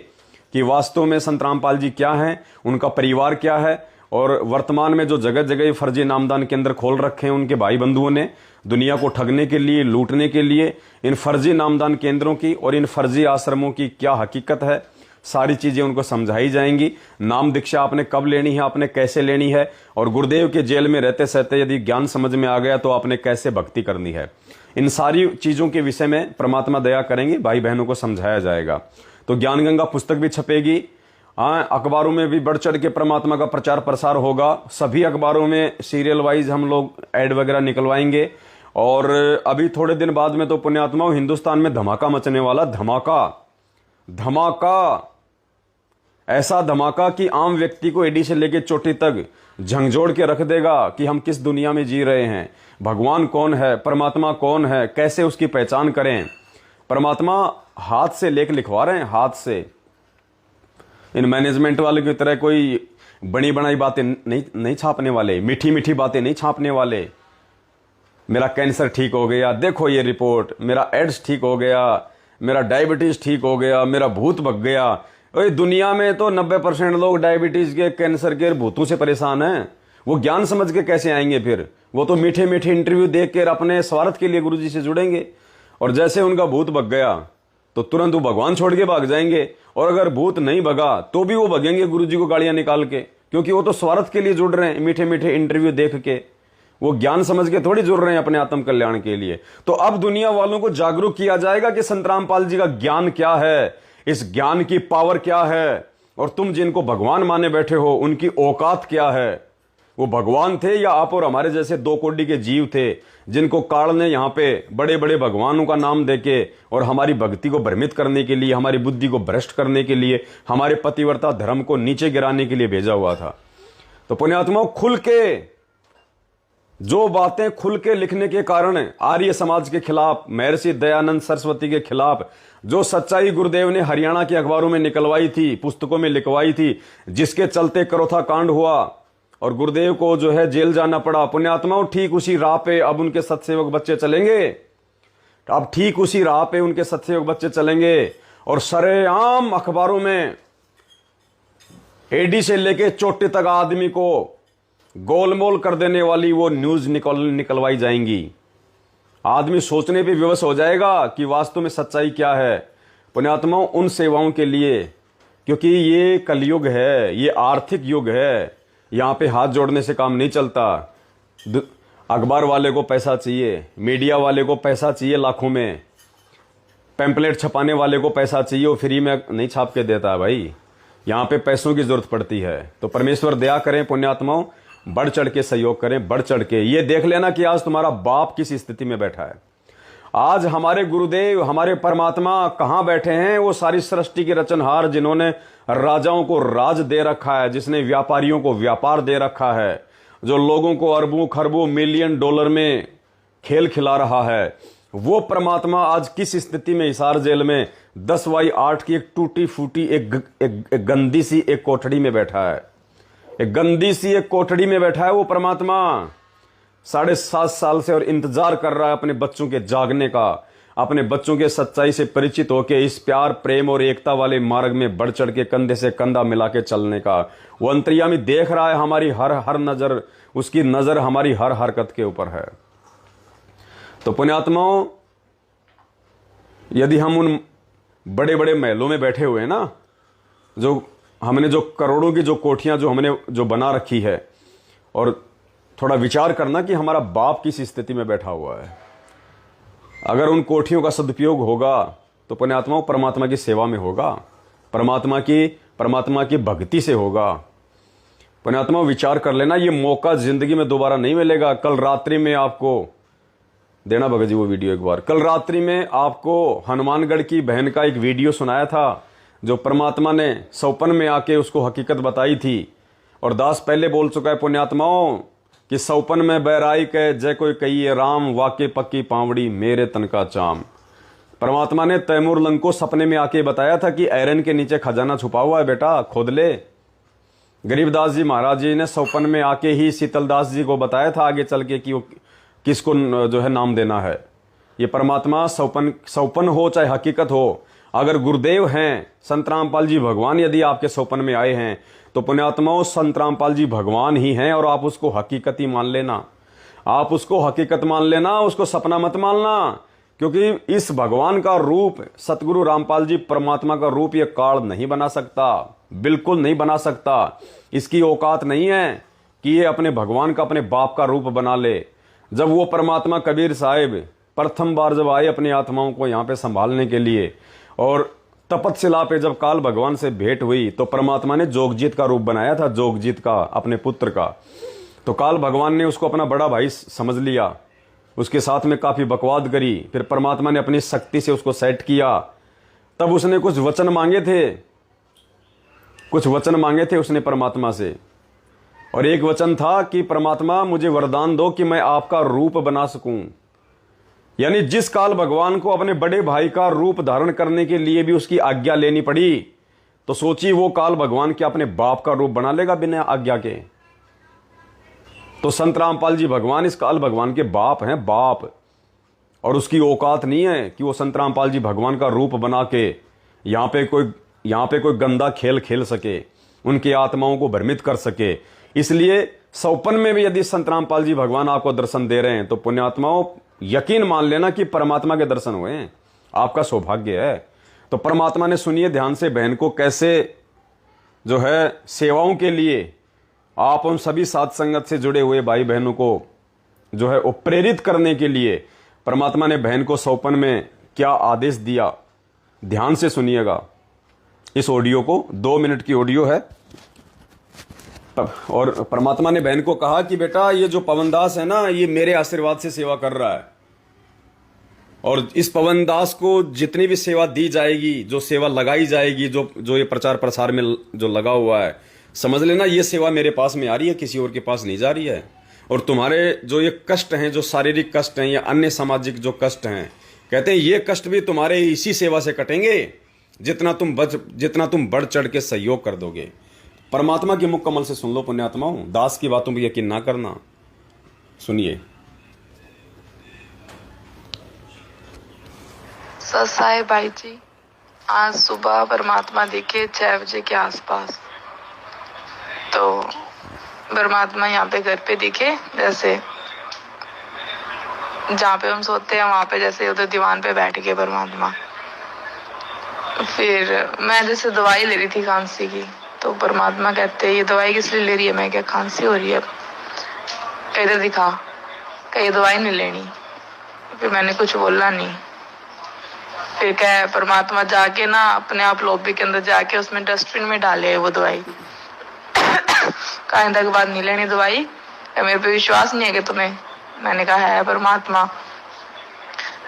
कि वास्तव में संत रामपाल जी क्या हैं, उनका परिवार क्या है, और वर्तमान में जो जगह जगह फर्जी नामदान केंद्र खोल रखे हैं उनके भाई बंधुओं ने दुनिया को ठगने के लिए, लूटने के लिए, इन फर्जी नामदान केंद्रों की और इन फर्जी आश्रमों की क्या हकीकत है, सारी चीजें उनको समझाई जाएंगी। नाम दीक्षा आपने कब लेनी है, आपने कैसे लेनी है, और गुरुदेव के जेल में रहते सहते यदि ज्ञान समझ में आ गया तो आपने कैसे भक्ति करनी है, इन सारी चीजों के विषय में परमात्मा दया करेंगे, भाई बहनों को समझाया जाएगा। तो ज्ञान गंगा पुस्तक भी छपेगी, अखबारों में भी बढ़ चढ़ के परमात्मा का प्रचार प्रसार होगा। सभी अखबारों में सीरियल वाइज हम लोग ऐड वगैरह निकलवाएंगे। और अभी थोड़े दिन बाद में तो पुण्यात्माओं हिंदुस्तान में धमाका मचने वाला, धमाका, ऐसा धमाका कि आम व्यक्ति को एडी से लेकर चोटी तक झंझोड़ के रख देगा कि हम किस दुनिया में जी रहे हैं, भगवान कौन है, परमात्मा कौन है, कैसे उसकी पहचान करें। परमात्मा हाथ से लेख लिखवा रहे हैं, हाथ से। इन मैनेजमेंट वाले की तरह कोई बड़ी बनाई बातें नहीं छापने वाले, मीठी मीठी बातें नहीं छापने वाले। मेरा कैंसर ठीक हो गया, देखो ये रिपोर्ट, मेरा एड्स ठीक हो गया, मेरा डायबिटीज ठीक हो गया, मेरा भूत भग गया। ओए दुनिया में तो 90% लोग डायबिटीज के, कैंसर के भूतों से परेशान हैं। वो ज्ञान समझ के कैसे आएंगे फिर? वो तो मीठे मीठे इंटरव्यू देख कर अपने स्वार्थ के लिए गुरुजी से जुड़ेंगे, और जैसे उनका भूत भग गया तो तुरंत वो भगवान छोड़ के भाग जाएंगे। और अगर भूत नहीं भगा तो भी वो भगेंगे गुरुजी को गालियां निकाल के, क्योंकि वो तो स्वार्थ के लिए जुड़ रहे हैं, मीठे मीठे इंटरव्यू देख के। वो ज्ञान समझ के थोड़ी जुड़ रहे हैं अपने आत्म कल्याण के लिए। तो अब दुनिया वालों को जागरूक किया जाएगा कि संत रामपाल जी का ज्ञान क्या है, इस ज्ञान की पावर क्या है, और तुम जिनको भगवान माने बैठे हो उनकी औकात क्या है। वो भगवान थे या आप और हमारे जैसे 2 कोटि के जीव थे, जिनको काल ने यहाँ पे बड़े बड़े भगवानों का नाम देके और हमारी भक्ति को भ्रमित करने के लिए, हमारी बुद्धि को भ्रष्ट करने के लिए, हमारे पतिव्रता धर्म को नीचे गिराने के लिए भेजा हुआ था। तो पुण्यात्माओं, खुल के जो बातें खुल के लिखने के कारण आर्य समाज के खिलाफ, महर्षि दयानंद सरस्वती के खिलाफ जो सच्चाई गुरुदेव ने हरियाणा के अखबारों में निकलवाई थी, पुस्तकों में लिखवाई थी, जिसके चलते करोथा कांड हुआ और गुरुदेव को जो है जेल जाना पड़ा, पुण्यात्माओं ठीक उसी राह पे अब उनके सत्सेवक बच्चे चलेंगे। अब ठीक उसी राह पे उनके सत्सेवक बच्चे चलेंगे और सरेआम अखबारों में एडी से लेके चोटी तक आदमी को गोलमोल कर देने वाली वो न्यूज निकलवाई जाएंगी। आदमी सोचने पे विवश हो जाएगा कि वास्तव में सच्चाई क्या है। पुण्यात्माओं, उन सेवाओं के लिए, क्योंकि ये कलयुग है, ये आर्थिक युग है, यहाँ पे हाथ जोड़ने से काम नहीं चलता। अखबार वाले को पैसा चाहिए, मीडिया वाले को पैसा चाहिए लाखों में, पैम्पलेट छपाने वाले को पैसा चाहिए, वो फ्री में नहीं छाप के देता है भाई, यहाँ पे पैसों की जरूरत पड़ती है। तो परमेश्वर दया करें पुण्यात्माओं, बढ़ चढ़ के सहयोग करें, बढ़ चढ़ के। ये देख लेना कि आज तुम्हारा बाप किस स्थिति में बैठा है। आज हमारे गुरुदेव, हमारे परमात्मा कहाँ बैठे हैं? वो सारी सृष्टि के रचनहार, जिन्होंने राजाओं को राज दे रखा है, जिसने व्यापारियों को व्यापार दे रखा है, जो लोगों को अरबों खरबों मिलियन डॉलर में खेल खिला रहा है, वो परमात्मा आज किस स्थिति में हिसार जेल में 10x8 की एक टूटी फूटी एक गंदी सी एक कोठड़ी में बैठा है। एक गंदी सी एक कोठड़ी में बैठा है वो परमात्मा, 7.5 साल से, और इंतजार कर रहा है अपने बच्चों के जागने का, अपने बच्चों के सच्चाई से परिचित होकर इस प्यार प्रेम और एकता वाले मार्ग में बढ़ चढ़ के कंधे से कंधा मिला के चलने का। वो अंतर्यामी देख रहा है हमारी हर नजर, उसकी नजर हमारी हर हरकत के ऊपर है। तो पुण्यात्माओं, यदि हम उन बड़े बड़े महलों में बैठे हुए हैं ना, जो हमने जो करोड़ों की जो कोठियां जो हमने जो बना रखी है, और थोड़ा विचार करना कि हमारा बाप किस स्थिति में बैठा हुआ है। अगर उन कोठियों का सदुपयोग होगा तो पुण्यात्माओं परमात्मा की सेवा में होगा, परमात्मा की भक्ति से होगा। पुण्यात्माओं विचार कर लेना, ये मौका जिंदगी में दोबारा नहीं मिलेगा। कल रात्रि में आपको देना भगत जी वो वीडियो एक बार, कल रात्रि में आपको हनुमानगढ़ की बहन का एक वीडियो सुनाया था, जो परमात्मा ने सौपन में आके उसको हकीकत बताई थी। और दास पहले बोल चुका है पुण्यात्माओं कि सौपन में बैराई के जय कोई कहिए राम, वाके पक्की पावड़ी मेरे तन का चाम। परमात्मा ने तैमूर लंग को सपने में आके बताया था कि ऐरन के नीचे खजाना छुपा हुआ है, बेटा खोद ले। गरीबदास जी महाराज जी ने सौपन में आके ही शीतलदास जी को बताया था आगे चल के कि वो किसको जो है नाम देना है। ये परमात्मा सौपन हो चाहे हकीकत हो, अगर गुरुदेव हैं संत रामपाल जी भगवान यदि आपके सौपन में आए हैं तो पुण्यात्माओं संत रामपाल जी भगवान ही हैं, और आप उसको हकीकत ही मान लेना। आप उसको हकीकत मान लेना, उसको सपना मत मानना, क्योंकि इस भगवान का रूप सतगुरु रामपाल जी परमात्मा का रूप ये काल नहीं बना सकता, बिल्कुल नहीं बना सकता। इसकी औकात नहीं है कि ये अपने भगवान का अपने बाप का रूप बना ले। जब वो परमात्मा कबीर साहिब प्रथम बार जब आए अपनी आत्माओं को यहाँ पे संभालने के लिए, और तपतशिला पे जब काल भगवान से भेंट हुई तो परमात्मा ने जोगजीत का रूप बनाया था, जोगजीत का, अपने पुत्र का। तो काल भगवान ने उसको अपना बड़ा भाई समझ लिया, उसके साथ में काफी बकवाद करी। फिर परमात्मा ने अपनी शक्ति से उसको सेट किया। तब उसने कुछ वचन मांगे थे उसने परमात्मा से, और एक वचन था कि परमात्मा मुझे वरदान दो कि मैं आपका रूप बना सकूं। यानी जिस काल भगवान को अपने बड़े भाई का रूप धारण करने के लिए भी उसकी आज्ञा लेनी पड़ी, तो सोचिए वो काल भगवान क्या अपने बाप का रूप बना लेगा बिना आज्ञा के? तो संत रामपाल जी भगवान इस काल भगवान के बाप हैं, बाप। और उसकी औकात नहीं है कि वो संत रामपाल जी भगवान का रूप बना के यहाँ पे कोई गंदा खेल खेल सके, उनकी आत्माओं को भ्रमित कर सके। इसलिए सौपन में भी यदि संत रामपाल जी भगवान आपको दर्शन दे रहे हैं तो पुण्यात्माओं यकीन मान लेना कि परमात्मा के दर्शन हुए हैं, आपका सौभाग्य है। तो परमात्मा ने, सुनिए ध्यान से, बहन को कैसे जो है सेवाओं के लिए आप उन सभी साध संगत से जुड़े हुए भाई बहनों को जो है वो प्रेरित करने के लिए परमात्मा ने बहन को सौपन में क्या आदेश दिया, ध्यान से सुनिएगा इस ऑडियो को। 2 मिनट की ऑडियो है। और परमात्मा ने बहन को कहा कि बेटा ये जो पवनदास है ना, ये मेरे आशीर्वाद से सेवा कर रहा है, और इस पवनदास को जितनी भी सेवा दी जाएगी, जो सेवा लगाई जाएगी, जो ये प्रचार प्रसार में जो लगा हुआ है, समझ लेना ये सेवा मेरे पास में आ रही है, किसी और के पास नहीं जा रही है। और तुम्हारे जो ये कष्ट हैं, जो शारीरिक कष्ट हैं या अन्य सामाजिक जो कष्ट हैं, कहते हैं ये कष्ट भी तुम्हारे इसी सेवा से कटेंगे जितना तुम बढ़ चढ़ के सहयोग कर दोगे। परमात्मा के मुख कमल से सुन लो पुण्यात्माओं, दास की बातों पर यकीन ना करना। सुनिए। सत साहेब भाई जी, आज सुबह परमात्मा दिखे 6 बजे के आसपास। तो परमात्मा यहाँ पे घर पे दिखे, जैसे जहाँ पे हम सोते हैं वहां पे जैसे उधर दीवान पे बैठ गए परमात्मा। फिर मैं जैसे दवाई ले रही थी खांसी की, तो परमात्मा कहते ये दवाई किस लिए ले रही है? मैं क्या खांसी हो रही है? इधर दिखा, कहीं दवाई नहीं लेनी। फिर मैंने कुछ बोला नहीं। फिर क्या परमात्मा जाके ना अपने आप लॉबी के अंदर जाके उसमें डस्टबिन में डाले वो दवाई। कहा तक बाद नहीं लेनी दवाई, मेरे पे विश्वास नहीं है कि तुम्हें? मैंने कहा है परमात्मा।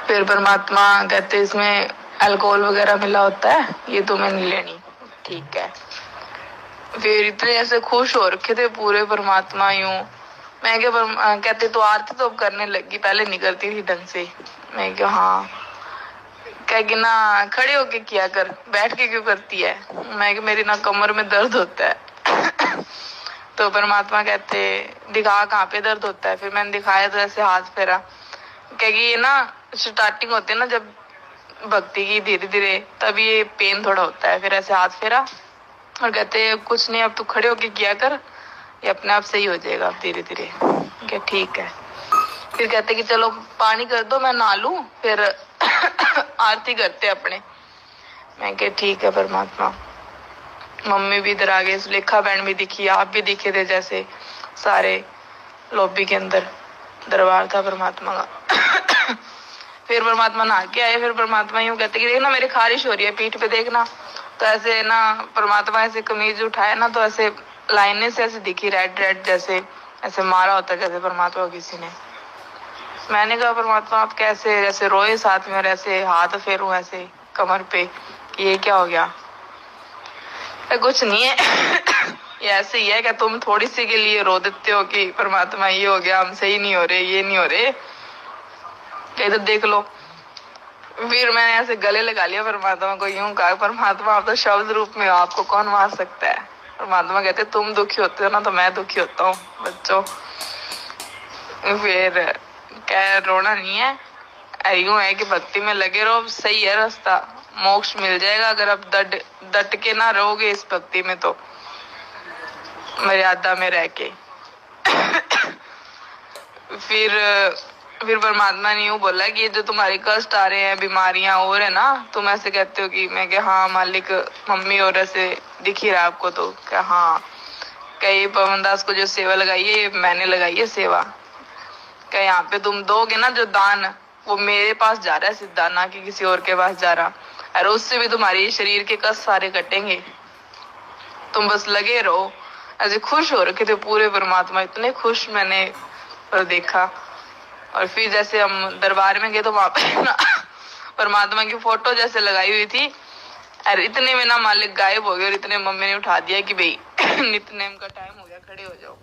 फिर परमात्मा कहते इसमें अल्कोहल वगैरह मिला होता है, ये तुम्हें नहीं लेनी। ठीक है। फिर इतने ऐसे खुश हो रखे थे पूरे परमात्मा यूं। मैं क्या कहते तो आरती तो अब करने लगी, पहले नहीं करती थी ढंग से। मैं क्या हाँ, कह कि ना खड़े होके किया कर, बैठ के क्यों करती है? मैं कि मेरी ना कमर में दर्द होता है। तो परमात्मा कहते दिखा कहाँ पे दर्द होता है? फिर मैंने दिखाया तो ऐसे हाथ फेरा। कह कि ये ना स्टार्टिंग होती है ना जब भक्ति की, धीरे धीरे तब ये पेन थोड़ा होता है। फिर ऐसे हाथ फेरा और कहते कुछ नहीं, अब तू खड़े होके किया कर, ये अपने आप सही हो जाएगा धीरे धीरे। क्या ठीक है। फिर कहते कि चलो पानी कर दो, मैं नहा लूं, फिर आरती करते अपने। मैं क्या ठीक है परमात्मा। मम्मी भी इधर आ गए, सुलेखा बहन भी दिखी, आप भी दिखे थे, जैसे सारे लॉबी के अंदर दरबार था परमात्मा का। फिर परमात्मा नहा के आए। फिर परमात्मा यूं कहते कि देखना मेरी खारिश हो रही है पीठ पे, देखना। तो ऐसे ना परमात्मा ऐसे कमीज उठाया ना, तो ऐसे लाइनें से ऐसे दिखी रेड रेड, जैसे ऐसे मारा होता जैसे परमात्मा को किसी ने। मैंने कहा परमात्मा आप कैसे? जैसे रोए साथ में और ऐसे हाथ फेरूं ऐसे कमर पे कि ये क्या हो गया? कुछ नहीं है। ये ऐसे ही है कि तुम थोड़ी सी के लिए रो देते हो कि परमात्मा ये हो गया, हम सही नहीं हो रहे, ये नहीं हो रहे, इधर देख लो। फिर मैंने ऐसे गले लगा लिया परमात्मा को, यूं कहा परमात्मा आप तो शब्द रूप में हो, आपको कौन मार सकता है? परमात्मा कहते तुम दुखी होते हो ना तो मैं दुखी होता हूँ बच्चों। फिर क्या रोना नहीं है, यूं है कि भक्ति में लगे रहो, सही है रास्ता, मोक्ष मिल जाएगा अगर आप डट के ना रहोगे इस भक्ति में, तो मर्यादा में रह के। फिर परमात्मा ने यूं बोला कि ये जो तुम्हारे कष्ट आ रहे हैं, बीमारियां और है ना, तुम ऐसे कहते हो कि मैं क्या हाँ मालिक, मम्मी और ऐसे दिख ही रहा आपको, तो क्या हाँ कहीं पवन दास को जो सेवा लगाई है ये मैंने लगाई है सेवा। क्या यहाँ पे तुम दोगे ना जो दान, वो मेरे पास जा रहा है सीधा, ना कि किसी और के पास जा रहा, और उससे भी तुम्हारी शरीर के कष्ट सारे कटेंगे। तुम बस लगे रहो। ऐसे खुश हो रखे थे पूरे परमात्मा, इतने खुश मैंने पर देखा। और फिर जैसे हम दरबार में गए तो वहां पे ना परमात्मा की फोटो जैसे लगाई हुई थी, और इतने में ना मालिक गायब हो गए, और इतने मम्मी ने उठा दिया कि भाई नित्यनेम का टाइम हो गया, खड़े हो जाओ।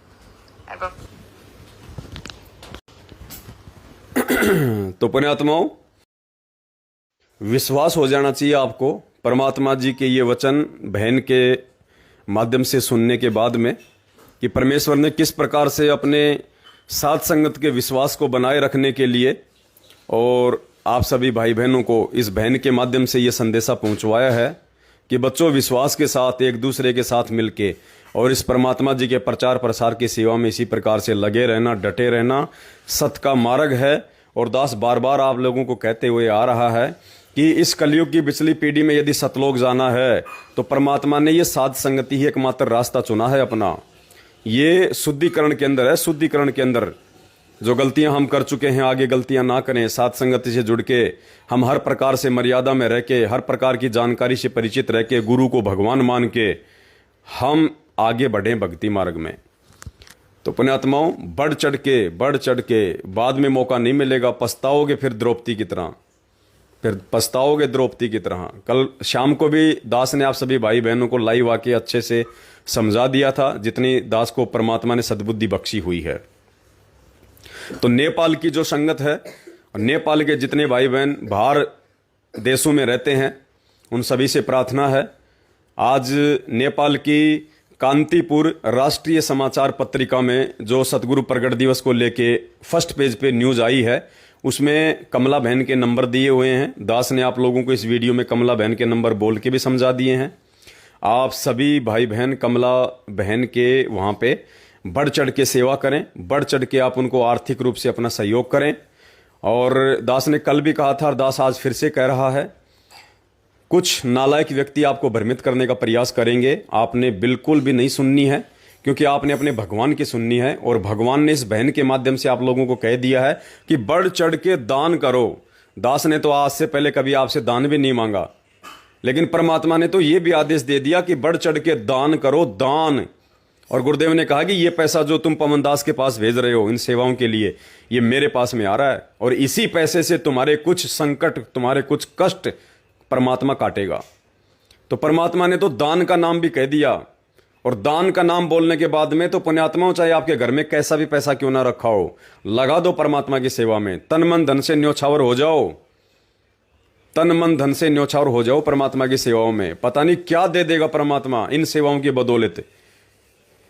तो पुण्यात्माओं, विश्वास हो जाना चाहिए आपको परमात्मा जी के ये वचन बहन के माध्यम से सुनने के बाद में, कि परमेश्वर ने किस प्रकार से अपने साथ संगत के विश्वास को बनाए रखने के लिए और आप सभी भाई बहनों को इस बहन के माध्यम से ये संदेशा पहुंचवाया है कि बच्चों विश्वास के साथ एक दूसरे के साथ मिलके और इस परमात्मा जी के प्रचार प्रसार की सेवा में इसी प्रकार से लगे रहना, डटे रहना सत्य का मार्ग है। और दास बार बार आप लोगों को कहते हुए आ रहा है कि इस कलयुग की पिछली पीढ़ी में यदि सतलोक जाना है तो परमात्मा ने ये साध संगति ही एकमात्र रास्ता चुना है अपना। ये शुद्धिकरण के अंदर है, शुद्धिकरण के अंदर जो गलतियां हम कर चुके हैं आगे गलतियां ना करें, साध संगति से जुड़ के हम हर प्रकार से मर्यादा में रह के, हर प्रकार की जानकारी से परिचित रह के, गुरु को भगवान मान के हम आगे बढ़ें भक्ति मार्ग में। तो पुण्यात्माओं, बढ़ चढ़ के बाद में मौका नहीं मिलेगा, पछताओगे फिर द्रौपदी की तरह, फिर पछताओगे द्रौपदी की तरह। कल शाम को भी दास ने आप सभी भाई बहनों को लाइव आके अच्छे से समझा दिया था, जितनी दास को परमात्मा ने सद्बुद्धि बख्शी हुई है। तो नेपाल की जो संगत है, नेपाल के जितने भाई बहन बाहर देशों में रहते हैं, उन सभी से प्रार्थना है, आज नेपाल की कांतिपुर राष्ट्रीय समाचार पत्रिका में जो सतगुरु प्रगट दिवस को लेके फर्स्ट पेज पे न्यूज आई है, उसमें कमला बहन के नंबर दिए हुए हैं। दास ने आप लोगों को इस वीडियो में कमला बहन के नंबर बोल के भी समझा दिए हैं। आप सभी भाई बहन कमला बहन के वहाँ पे बढ़ चढ़ के सेवा करें, बढ़ चढ़ के आप उनको आर्थिक रूप से अपना सहयोग करें। और दास ने कल भी कहा था और दास आज फिर से कह रहा है, कुछ नालायक व्यक्ति आपको भ्रमित करने का प्रयास करेंगे। आपने बिल्कुल भी नहीं सुननी है, क्योंकि आपने अपने भगवान की सुननी है। और भगवान ने इस बहन के माध्यम से आप लोगों को कह दिया है कि बढ़ चढ़ के दान करो। दास ने तो आज से पहले कभी आपसे दान भी नहीं मांगा, लेकिन परमात्मा ने तो ये भी आदेश दे दिया कि बढ़ चढ़ के दान करो, दान। और गुरुदेव ने कहा कि ये पैसा जो तुम पवन दास के पास भेज रहे हो इन सेवाओं के लिए, ये मेरे पास में आ रहा है, और इसी पैसे से तुम्हारे कुछ संकट, तुम्हारे कुछ कष्ट परमात्मा काटेगा। तो परमात्मा ने तो दान का नाम भी कह दिया। और दान का नाम बोलने के बाद में तो पुण्यात्माओं, चाहे आपके घर में कैसा भी पैसा क्यों ना रखा हो, लगा दो परमात्मा की सेवा में। तन मन धन से न्योछावर हो जाओ, तन मन धन से न्योछावर हो जाओ परमात्मा की सेवाओं में। पता नहीं क्या दे देगा परमात्मा इन सेवाओं की बदौलत।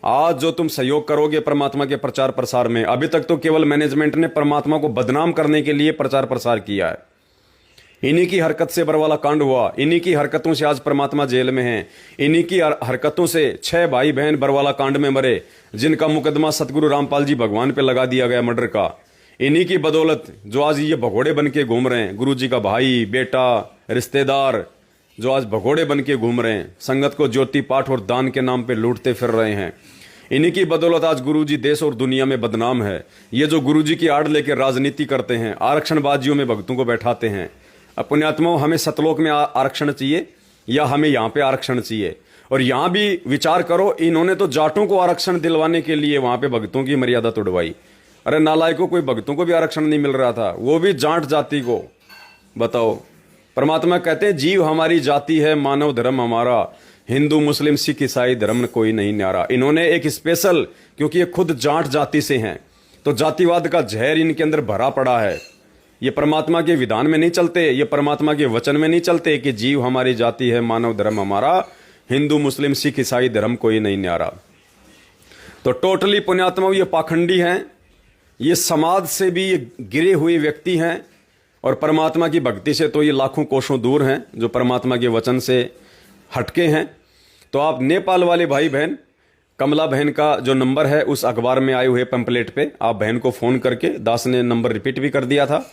आज जो तुम सहयोग करोगे परमात्मा के प्रचार प्रसार में, अभी तक तो केवल मैनेजमेंट ने परमात्मा को बदनाम करने के लिए प्रचार प्रसार किया है। इन्हीं की हरकत से बरवाला कांड हुआ, इन्हीं की हरकतों से आज परमात्मा जेल में हैं, इन्हीं की हरकतों से 6 भाई बहन बरवाला कांड में मरे, जिनका मुकदमा सतगुरु रामपाल जी भगवान पे लगा दिया गया मर्डर का। इन्हीं की बदौलत जो आज ये भगोड़े बन के घूम रहे हैं, गुरु जी का भाई, बेटा, रिश्तेदार, जो आज भगोड़े बन के घूम रहे हैं, संगत को ज्योति पाठ और दान के नाम पे लूटते फिर रहे हैं। इन्हीं की बदौलत आज गुरु जी देश और दुनिया में बदनाम है। ये जो गुरु जी की आड़ लेकर राजनीति करते हैं, आरक्षणबाजियों में भक्तों को बैठाते हैं। अब पुण्यात्माओं, हमें सतलोक में आरक्षण चाहिए या हमें यहाँ पे आरक्षण चाहिए? और यहाँ भी विचार करो, इन्होंने तो जाटों को आरक्षण दिलवाने के लिए वहां पे भक्तों की मर्यादा तोड़वाई। अरे नालायकों, कोई भक्तों को भी आरक्षण नहीं मिल रहा था, वो भी जाट जाति को। बताओ, परमात्मा कहते हैं जीव हमारी जाति है, मानव धर्म हमारा, हिंदू मुस्लिम सिख ईसाई धर्म कोई नहीं न्यारा। इन्होंने एक स्पेशल, क्योंकि ये खुद जाट जाति से हैं, तो जातिवाद का जहर इनके अंदर भरा पड़ा है। ये परमात्मा के विधान में नहीं चलते, ये परमात्मा के वचन में नहीं चलते कि जीव हमारी जाति है, मानव धर्म हमारा, हिंदू मुस्लिम सिख ईसाई धर्म कोई नहीं न्यारा। तो टोटली पुण्यात्मा ये पाखंडी हैं, ये समाज से भी ये गिरे हुए व्यक्ति हैं, और परमात्मा की भक्ति से तो ये लाखों कोसों दूर हैं, जो परमात्मा के वचन से हटके हैं। तो आप नेपाल वाले भाई बहन, कमला बहन का जो नंबर है उस अखबार में आए हुए पैम्पलेट पे आप बहन को फ़ोन करके, दास ने नंबर रिपीट भी कर दिया था,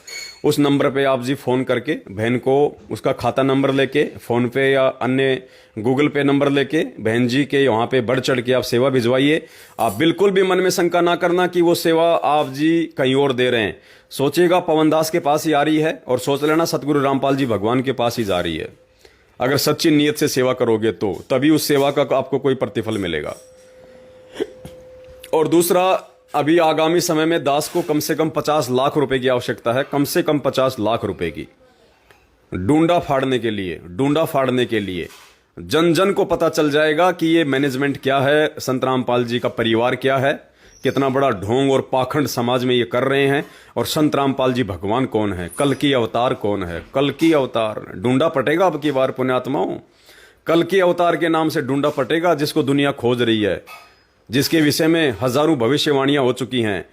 उस नंबर पे आप जी फ़ोन करके बहन को उसका खाता नंबर लेके, फ़ोन पे या अन्य गूगल पे नंबर लेके बहन जी के वहाँ पे बढ़ चढ़ के आप सेवा भिजवाइए। आप बिल्कुल भी मन में शंका ना करना कि वो सेवा आप जी कहीं और दे रहे हैं। सोचिएगा पवन दास के पास ही आ रही है, और सोच लेना सतगुरु रामपाल जी भगवान के पास ही जा रही है। अगर सच्ची नीयत से सेवा करोगे तो तभी उस सेवा का आपको कोई प्रतिफल मिलेगा। और दूसरा, अभी आगामी समय में दास को कम से कम 50 लाख रुपए की आवश्यकता है, कम से कम 50 लाख रुपए की, डूंडा फाड़ने के लिए, डूंडा फाड़ने के लिए। जन जन को पता चल जाएगा कि ये मैनेजमेंट क्या है, संत रामपाल जी का परिवार क्या है, कितना बड़ा ढोंग और पाखंड समाज में ये कर रहे हैं, और संत रामपाल जी भगवान कौन है, कल की अवतार कौन है। कल की अवतार डूंडा पटेगा अब की बार पुण्यात्माओं, कल की अवतार के नाम से डूंडा पटेगा, जिसको दुनिया खोज रही है, जिसके विषय में हजारों भविष्यवाणियां हो चुकी हैं,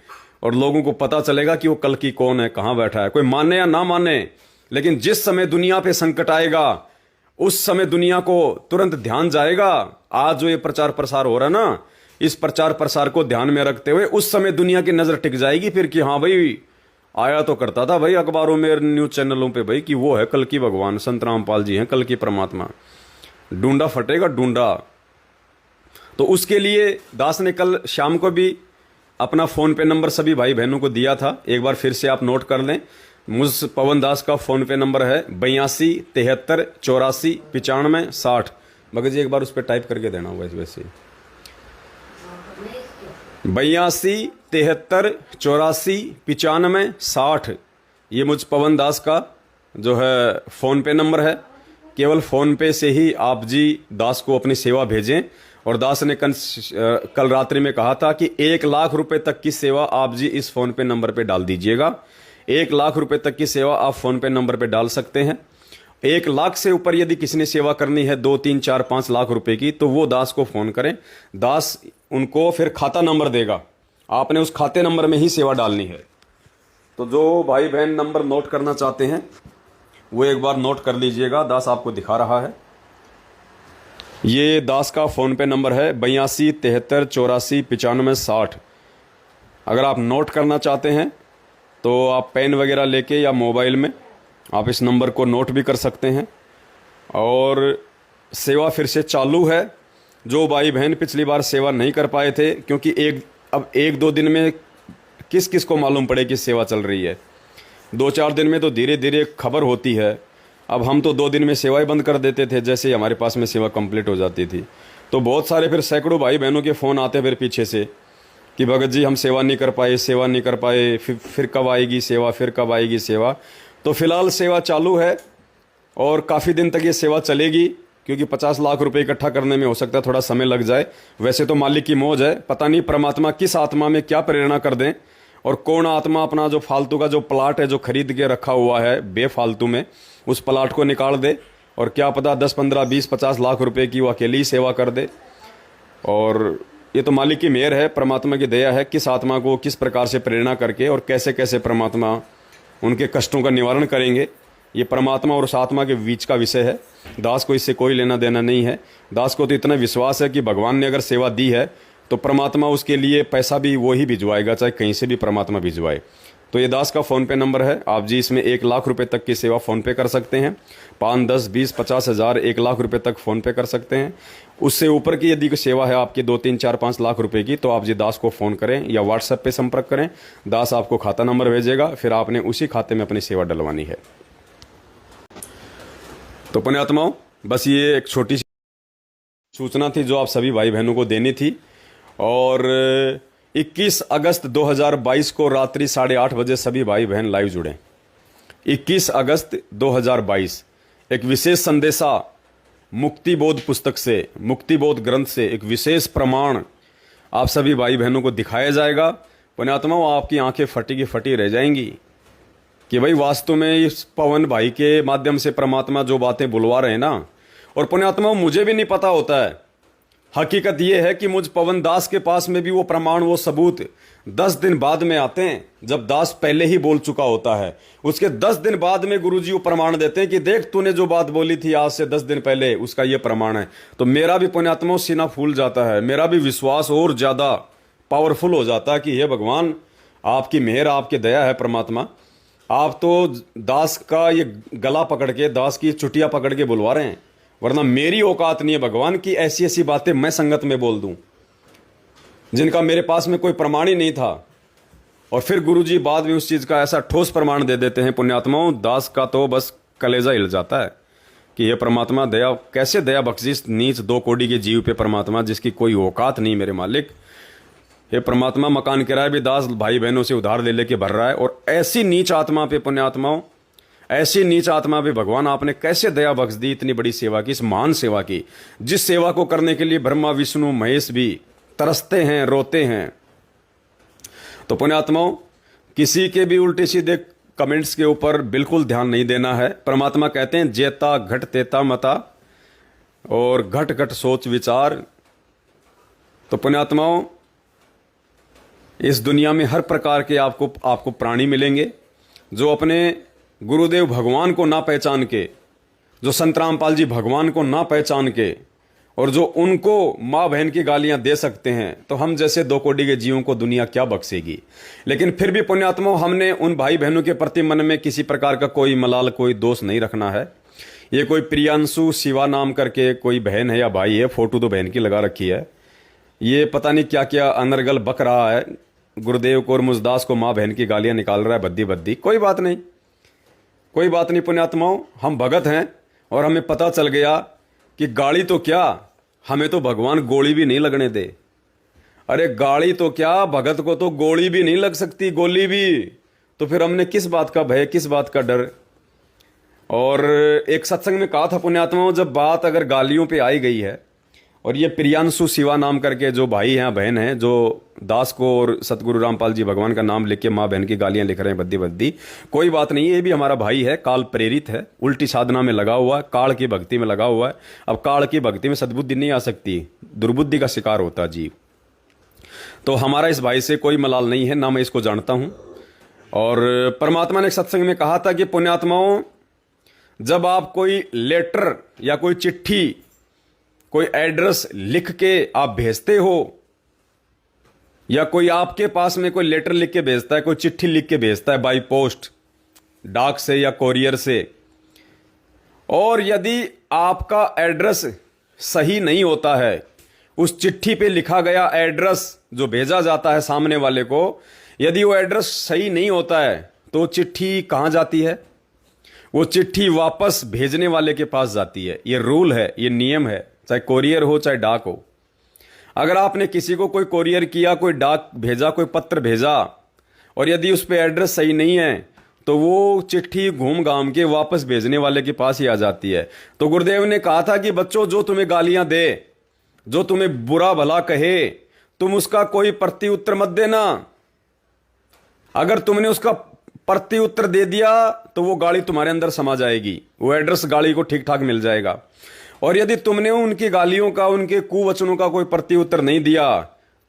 और लोगों को पता चलेगा कि वो कल की कौन है, कहां बैठा है। कोई माने या ना माने, लेकिन जिस समय दुनिया पे संकट आएगा उस समय दुनिया को तुरंत ध्यान जाएगा। आज जो ये प्रचार प्रसार हो रहा है ना, इस प्रचार प्रसार को ध्यान में रखते हुए उस समय दुनिया की नजर टिक जाएगी फिर कि हाँ भाई, आया तो करता था भाई अखबारों में, न्यूज चैनलों पे भाई, कि वो है कल की भगवान, संत रामपाल जी हैं कल की परमात्मा। डूंडा फटेगा, डूंडा। तो उसके लिए दास ने कल शाम को भी अपना फ़ोन पे नंबर सभी भाई बहनों को दिया था, एक बार फिर से आप नोट कर लें। मुझ पवन दास का फ़ोन पे नंबर है 82 73 84 95 60। मगर जी एक बार उस पर टाइप करके देना वैसे 82 73 84 95 60। ये मुझ पवन दास का जो है फ़ोन पे नंबर है। केवल फ़ोन पे से ही आप जी दास को अपनी सेवा भेजें। और दास ने कल रात्रि में कहा था कि 1 लाख रुपए तक की सेवा आप जी इस फ़ोन पे नंबर पे डाल दीजिएगा। 1 लाख रुपए तक की सेवा आप फ़ोन पे नंबर पे डाल सकते हैं। 1 लाख से ऊपर यदि किसी ने सेवा करनी है 2, 3, 4, 5 लाख रुपए की, तो वो दास को फ़ोन करें। दास उनको फिर खाता नंबर देगा, आपने उस खाते नंबर में ही सेवा डालनी है। तो जो भाई बहन नंबर नोट करना चाहते हैं वो एक बार नोट कर लीजिएगा, दास आपको दिखा रहा है। ये दास का फ़ोन पे नंबर है 82 73 84 95 60। अगर आप नोट करना चाहते हैं तो आप पेन वगैरह लेके या मोबाइल में आप इस नंबर को नोट भी कर सकते हैं। और सेवा फिर से चालू है। जो भाई बहन पिछली बार सेवा नहीं कर पाए थे, क्योंकि अब एक दो दिन में किस किस को मालूम पड़े कि सेवा चल रही है। 2-4 दिन में तो धीरे धीरे खबर होती है। अब हम तो 2 दिन में सेवाएं बंद कर देते थे जैसे ही हमारे पास में सेवा कंप्लीट हो जाती थी। तो बहुत सारे फिर सैकड़ों भाई बहनों के फ़ोन आते फिर पीछे से कि भगत जी हम सेवा नहीं कर पाए, सेवा नहीं कर पाए, फिर कब आएगी सेवा, फिर कब आएगी सेवा। तो फिलहाल सेवा चालू है और काफ़ी दिन तक ये सेवा चलेगी, क्योंकि 50 लाख रुपए इकट्ठा करने में हो सकता है थोड़ा समय लग जाए। वैसे तो मालिक की मौज है, पता नहीं परमात्मा किस आत्मा में क्या प्रेरणा कर दें और कौन आत्मा अपना जो फालतू का जो प्लाट है जो खरीद के रखा हुआ है बेफालतू में, उस प्लाट को निकाल दे और क्या पता 10, 15, 20, 50 लाख रुपए की वो अकेली ही सेवा कर दे। और ये तो मालिक की मेहर है, परमात्मा की दया है, किस आत्मा को किस प्रकार से प्रेरणा करके और कैसे कैसे परमात्मा उनके कष्टों का निवारण करेंगे, ये परमात्मा और उस आत्मा के बीच का विषय है। दास को इससे कोई लेना देना नहीं है। दास को तो इतना विश्वास है कि भगवान ने अगर सेवा दी है तो परमात्मा उसके लिए पैसा भी वो ही भिजवाएगा, चाहे कहीं से भी परमात्मा भिजवाए। तो ये दास का फ़ोन पे नंबर है। आप जी इसमें 1 लाख रुपए तक की सेवा फ़ोन पे कर सकते हैं। 5, 10, 20, 50 हज़ार 1 लाख रुपए तक फ़ोन पे कर सकते हैं। उससे ऊपर की यदि कोई सेवा है आपकी 2, 3, 4, 5 लाख रुपए की, तो आप जी दास को फ़ोन करें या व्हाट्सएप पे संपर्क करें। दास आपको खाता नंबर भेजेगा, फिर आपने उसी खाते में अपनी सेवा डलवानी है। तो पुण्यात्माओं, बस ये एक छोटी सी सूचना थी जो आप सभी भाई बहनों को देनी थी। और 21 अगस्त 2022 को रात्रि 8:30 बजे सभी भाई बहन लाइव जुड़ें। 21 अगस्त 2022 एक विशेष संदेशा मुक्तिबोध पुस्तक से, मुक्तिबोध ग्रंथ से एक विशेष प्रमाण आप सभी भाई बहनों को दिखाया जाएगा। पुण्यात्माओं, आपकी आंखें फटी की फटी रह जाएंगी कि भाई वास्तव में इस पवन भाई के माध्यम से परमात्मा जो बातें बुलवा रहे हैं ना। और पुण्यात्माओं, मुझे भी नहीं पता होता है। हकीकत यह है कि मुझ पवन दास के पास में भी वो प्रमाण, वो सबूत 10 दिन बाद में आते हैं, जब दास पहले ही बोल चुका होता है। उसके 10 दिन बाद में गुरुजी वो प्रमाण देते हैं कि देख तूने जो बात बोली थी आज से 10 दिन पहले, उसका ये प्रमाण है। तो मेरा भी पुण्यात्माओं सीना फूल जाता है, मेरा भी विश्वास और ज़्यादा पावरफुल हो जाता है कि हे भगवान, आपकी मेहर, आपकी दया है परमात्मा। आप तो दास का ये गला पकड़ के, दास की चुटिया पकड़ के बुलवा रहे हैं, वरना मेरी औकात नहीं है भगवान की ऐसी ऐसी बातें मैं संगत में बोल दूं जिनका मेरे पास में कोई प्रमाण ही नहीं था। और फिर गुरुजी बाद में उस चीज़ का ऐसा ठोस प्रमाण दे देते हैं। पुण्यात्माओं, दास का तो बस कलेजा हिल जाता है कि ये परमात्मा दया, कैसे दया बख्शिश नीच 2 कोड़ी के जीव पे परमात्मा, जिसकी कोई औकात नहीं मेरे मालिक। ये परमात्मा मकान किराया भी दास भाई बहनों से उधार ले लेके भर रहा है। और ऐसी नीच आत्मा पे पुण्यात्माओं, ऐसी नीच आत्मा पे भगवान आपने कैसे दया बख्श दी, इतनी बड़ी सेवा की, इस महान सेवा की, जिस सेवा को करने के लिए ब्रह्मा विष्णु महेश भी तरसते हैं, रोते हैं। तो पुण्यात्माओं, किसी के भी उल्टे सीधे कमेंट्स के ऊपर बिल्कुल ध्यान नहीं देना है। परमात्मा कहते हैं जेता घट तेता मता और घट घट सोच विचार। तो पुण्यात्माओं, इस दुनिया में हर प्रकार के आपको प्राणी मिलेंगे जो अपने गुरुदेव भगवान को ना पहचान के, जो संत रामपाल जी भगवान को ना पहचान के, और जो उनको माँ बहन की गालियां दे सकते हैं, तो हम जैसे 2 कोड़ी के जीवों को दुनिया क्या बख्शेगी। लेकिन फिर भी पुण्यात्माओं, हमने उन भाई बहनों के प्रति मन में किसी प्रकार का कोई मलाल, कोई दोष नहीं रखना है। ये कोई प्रियांशु शिवा नाम करके कोई बहन है या भाई है, फोटो तो बहन की लगा रखी है, ये पता नहीं क्या क्या अनर्गल बक रहा है, गुरुदेव को और मुजदास को माँ बहन की गालियां निकाल रहा है बद्दी बद्दी। कोई बात नहीं, कोई बात नहीं पुण्यात्माओं, हम भगत हैं और हमें पता चल गया कि गाली तो क्या, हमें तो भगवान गोली भी नहीं लगने दे। अरे गाली तो क्या, भगत को तो गोली भी नहीं लग सकती, गोली भी। तो फिर हमने किस बात का भय, किस बात का डर। और एक सत्संग में कहा था पुण्यात्माओं, जब बात अगर गालियों पे आई गई है, और ये प्रियांशु शिवा नाम करके जो भाई हैं बहन हैं, जो दास को और सतगुरु रामपाल जी भगवान का नाम लिख के माँ बहन की गालियां लिख रहे हैं बद्दी बद्दी, कोई बात नहीं, ये भी हमारा भाई है, काल प्रेरित है, उल्टी साधना में लगा हुआ है, काल की भक्ति में लगा हुआ है। अब काल की भक्ति में सद्बुद्धि नहीं आ सकती, दुर्बुद्धि का शिकार होता जीव। तो हमारा इस भाई से कोई मलाल नहीं है, ना मैं इसको जानता हूं। और परमात्मा ने एक सत्संग में कहा था कि पुण्यात्माओं, जब आप कोई लेटर या कोई चिट्ठी, कोई एड्रेस लिख के आप भेजते हो, या कोई आपके पास में कोई लेटर लिख के भेजता है, कोई चिट्ठी लिख के भेजता है बाई पोस्ट, डाक से या कोरियर से, और यदि आपका एड्रेस सही नहीं होता है, उस चिट्ठी पे लिखा गया एड्रेस जो भेजा जाता है सामने वाले को, यदि वो एड्रेस सही नहीं होता है तो चिट्ठी कहाँ जाती है? वो चिट्ठी वापस भेजने वाले के पास जाती है। ये रूल है, ये नियम है, चाहे कोरियर हो चाहे डाक हो। अगर आपने किसी को कोई कोरियर किया, कोई डाक भेजा, कोई पत्र भेजा, और यदि उस पर एड्रेस सही नहीं है तो वो चिट्ठी घूम घाम के वापस भेजने वाले के पास ही आ जाती है। तो गुरुदेव ने कहा था कि बच्चों, जो तुम्हें गालियां दे, जो तुम्हें बुरा भला कहे, तुम उसका कोई प्रति उत्तर मत देना। अगर तुमने उसका प्रति उत्तर दे दिया तो वो गाली तुम्हारे अंदर समा जाएगी, वो एड्रेस गाली को ठीक ठाक मिल जाएगा। और यदि तुमने उनकी गालियों का, उनके कुवचनों का कोई प्रति उत्तर नहीं दिया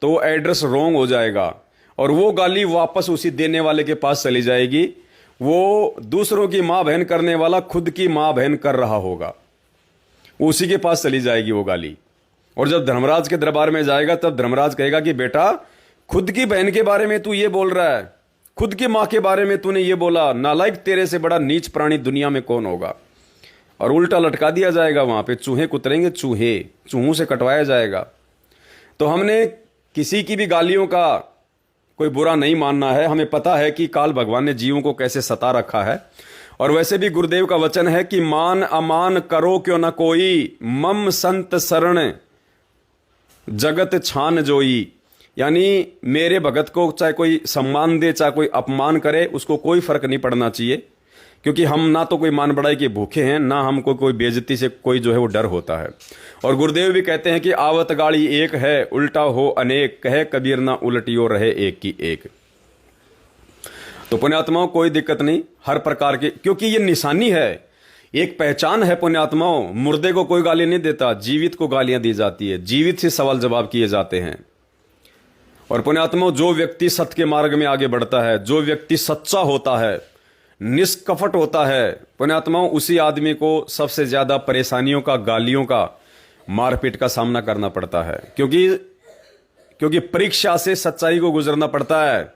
तो वो एड्रेस रॉन्ग हो जाएगा और वो गाली वापस उसी देने वाले के पास चली जाएगी। वो दूसरों की मां बहन करने वाला खुद की मां बहन कर रहा होगा, उसी के पास चली जाएगी वो गाली। और जब धर्मराज के दरबार में जाएगा तब धर्मराज कहेगा कि बेटा, खुद की बहन के बारे में तू ये बोल रहा है, खुद की मां के बारे में तूने ये बोला, नालायक, तेरे से बड़ा नीच प्राणी दुनिया में कौन होगा। और उल्टा लटका दिया जाएगा वहां पे, चूहे कुतरेंगे, चूहों से कटवाया जाएगा। तो हमने किसी की भी गालियों का कोई बुरा नहीं मानना है। हमें पता है कि काल भगवान ने जीवों को कैसे सता रखा है। और वैसे भी गुरुदेव का वचन है कि मान अमान करो क्यों न कोई, मम संत शरण जगत छान जोई। यानी मेरे भगत को चाहे कोई सम्मान दे चाहे कोई अपमान करे, उसको कोई फर्क नहीं पड़ना चाहिए, क्योंकि हम ना तो कोई मान बढ़ाई के भूखे हैं, ना हमको कोई बेइज्जती से कोई जो है वो डर होता है। और गुरुदेव भी कहते हैं कि आवत गाड़ी एक है, उल्टा हो अनेक, कहे कबीर ना उलटियो रहे एक की एक। तो पुण्यात्माओं, कोई दिक्कत नहीं, हर प्रकार के, क्योंकि ये निशानी है, एक पहचान है पुण्यात्माओं। मुर्दे को कोई गाली नहीं देता, जीवित को गालियां दी जाती है, जीवित से सवाल जवाब किए जाते हैं। और पुण्यात्माओं, जो व्यक्ति सत्य के मार्ग में आगे बढ़ता है, जो व्यक्ति सच्चा होता है, निष्कपट होता है, पुण्यात्माओं, उसी आदमी को सबसे ज्यादा परेशानियों का, गालियों का, मारपीट का सामना करना पड़ता है। क्योंकि परीक्षा से सच्चाई को गुजरना पड़ता है।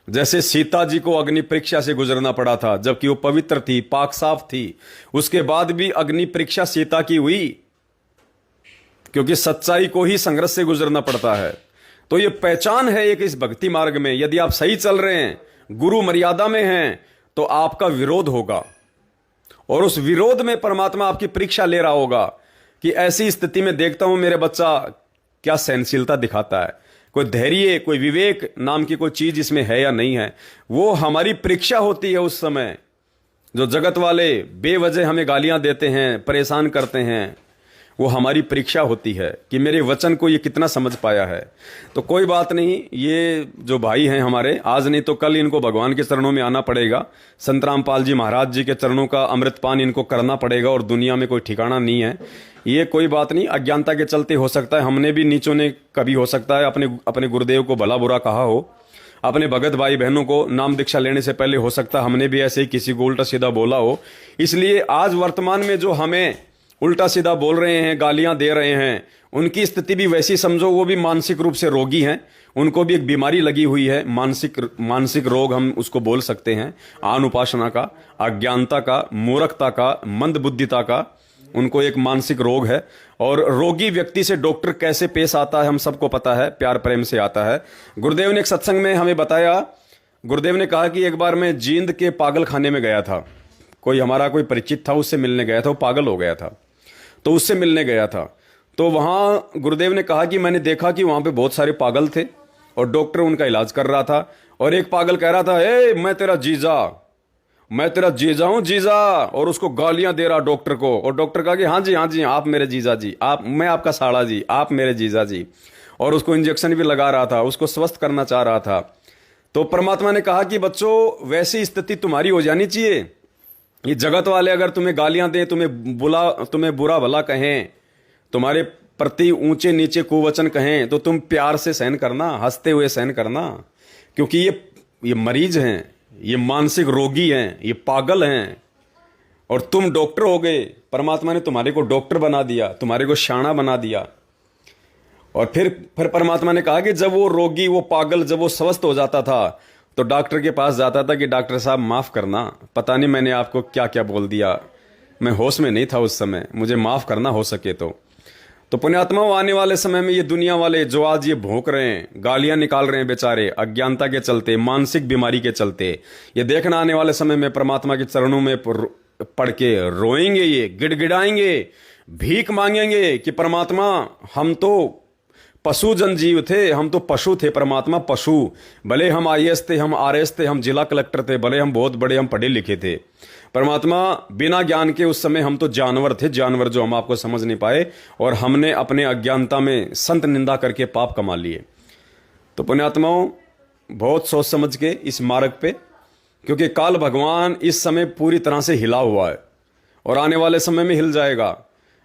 जैसे सीता जी को अग्नि परीक्षा से गुजरना पड़ा था, जबकि वो पवित्र थी, पाक साफ थी, उसके बाद भी अग्नि परीक्षा सीता की हुई, क्योंकि सच्चाई को ही संघर्ष से गुजरना पड़ता है। तो ये पहचान है एक इस भक्ति मार्ग में। यदि आप सही चल रहे हैं, गुरु मर्यादा में हैं, तो आपका विरोध होगा, और उस विरोध में परमात्मा आपकी परीक्षा ले रहा होगा कि ऐसी स्थिति में देखता हूं मेरे बच्चा क्या सहनशीलता दिखाता है, कोई धैर्य, कोई विवेक नाम की कोई चीज इसमें है या नहीं है। वो हमारी परीक्षा होती है उस समय। जो जगत वाले बेवजह हमें गालियां देते हैं, परेशान करते हैं, वो हमारी परीक्षा होती है कि मेरे वचन को ये कितना समझ पाया है। तो कोई बात नहीं, ये जो भाई हैं हमारे, आज नहीं तो कल इनको भगवान के चरणों में आना पड़ेगा। संत रामपाल जी महाराज जी के चरणों का अमृतपान इनको करना पड़ेगा, और दुनिया में कोई ठिकाना नहीं है। ये कोई बात नहीं, अज्ञानता के चलते हो सकता है हमने भी, नीचों ने कभी हो सकता है अपने गुरुदेव को भला बुरा कहा हो, अपने भगत भाई बहनों को नाम दीक्षा लेने से पहले हो सकता है हमने भी ऐसे ही किसी को उल्टा सीधा बोला हो। इसलिए आज वर्तमान में जो हमें उल्टा सीधा बोल रहे हैं, गालियां दे रहे हैं, उनकी स्थिति भी वैसी समझो, वो भी मानसिक रूप से रोगी हैं, उनको भी एक बीमारी लगी हुई है, मानसिक रोग हम उसको बोल सकते हैं, आन उपासना का, अज्ञानता का, मूर्खता का, मंदबुद्धिता का, उनको एक मानसिक रोग है। और रोगी व्यक्ति से डॉक्टर कैसे पेश आता है हम सबको पता है, प्यार प्रेम से आता है। गुरुदेव ने एक सत्संग में हमें बताया, गुरुदेव ने कहा कि एक बार मैं जींद के पागल खाने में गया था, कोई हमारा कोई परिचित था, उससे मिलने गया था, वो पागल हो गया था, तो उससे मिलने गया था। तो वहाँ गुरुदेव ने कहा कि मैंने देखा कि वहाँ पे बहुत सारे पागल थे और डॉक्टर उनका इलाज कर रहा था। और एक पागल कह रहा था, ए मैं तेरा जीजा हूँ जीजा, और उसको गालियां दे रहा डॉक्टर को। और डॉक्टर कहा कि हाँ जी आप मेरे जीजा जी, मैं आपका साड़ा जी, आप मेरे जीजा जी। और उसको इंजेक्शन भी लगा रहा था, उसको स्वस्थ करना चाह रहा था। तो परमात्मा ने कहा कि बच्चों, वैसी स्थिति तुम्हारी हो जानी चाहिए। ये जगत वाले अगर तुम्हें गालियां दें, तुम्हें बुरा भला कहें, तुम्हारे प्रति ऊंचे नीचे कुवचन कहें, तो तुम प्यार से सहन करना, हंसते हुए सहन करना, क्योंकि ये मरीज हैं, ये मानसिक रोगी हैं, ये पागल हैं, और तुम डॉक्टर हो गए। परमात्मा ने तुम्हारे को डॉक्टर बना दिया, तुम्हारे को शाना बना दिया। और फिर परमात्मा ने कहा कि जब वो रोगी, वो पागल, जब वो स्वस्थ हो जाता था तो डॉक्टर के पास जाता था कि डॉक्टर साहब माफ करना, पता नहीं मैंने आपको क्या क्या बोल दिया, मैं होश में नहीं था उस समय, मुझे माफ करना हो सके तो पुण्यात्माओं, आने वाले समय में ये दुनिया वाले जो आज ये भौंक रहे हैं, गालियां निकाल रहे हैं बेचारे, अज्ञानता के चलते, मानसिक बीमारी के चलते, ये देखना आने वाले समय में परमात्मा के चरणों में पड़ के रोएंगे, ये गिड़गिड़ाएंगे, भीख मांगेंगे कि परमात्मा हम तो पशु जनजीव थे, हम तो पशु थे, परमात्मा पशु, भले हम आईएएस थे, हम आरएस थे, हम जिला कलेक्टर थे, भले हम बहुत बड़े, हम पढ़े लिखे थे, परमात्मा बिना ज्ञान के उस समय हम तो जानवर थे, जानवर जो हम आपको समझ नहीं पाए, और हमने अपने अज्ञानता में संत निंदा करके पाप कमा लिए। तो पुण्यात्माओं, बहुत सोच समझ के इस मार्ग पे, क्योंकि काल भगवान इस समय पूरी तरह से हिला हुआ है और आने वाले समय में हिल जाएगा।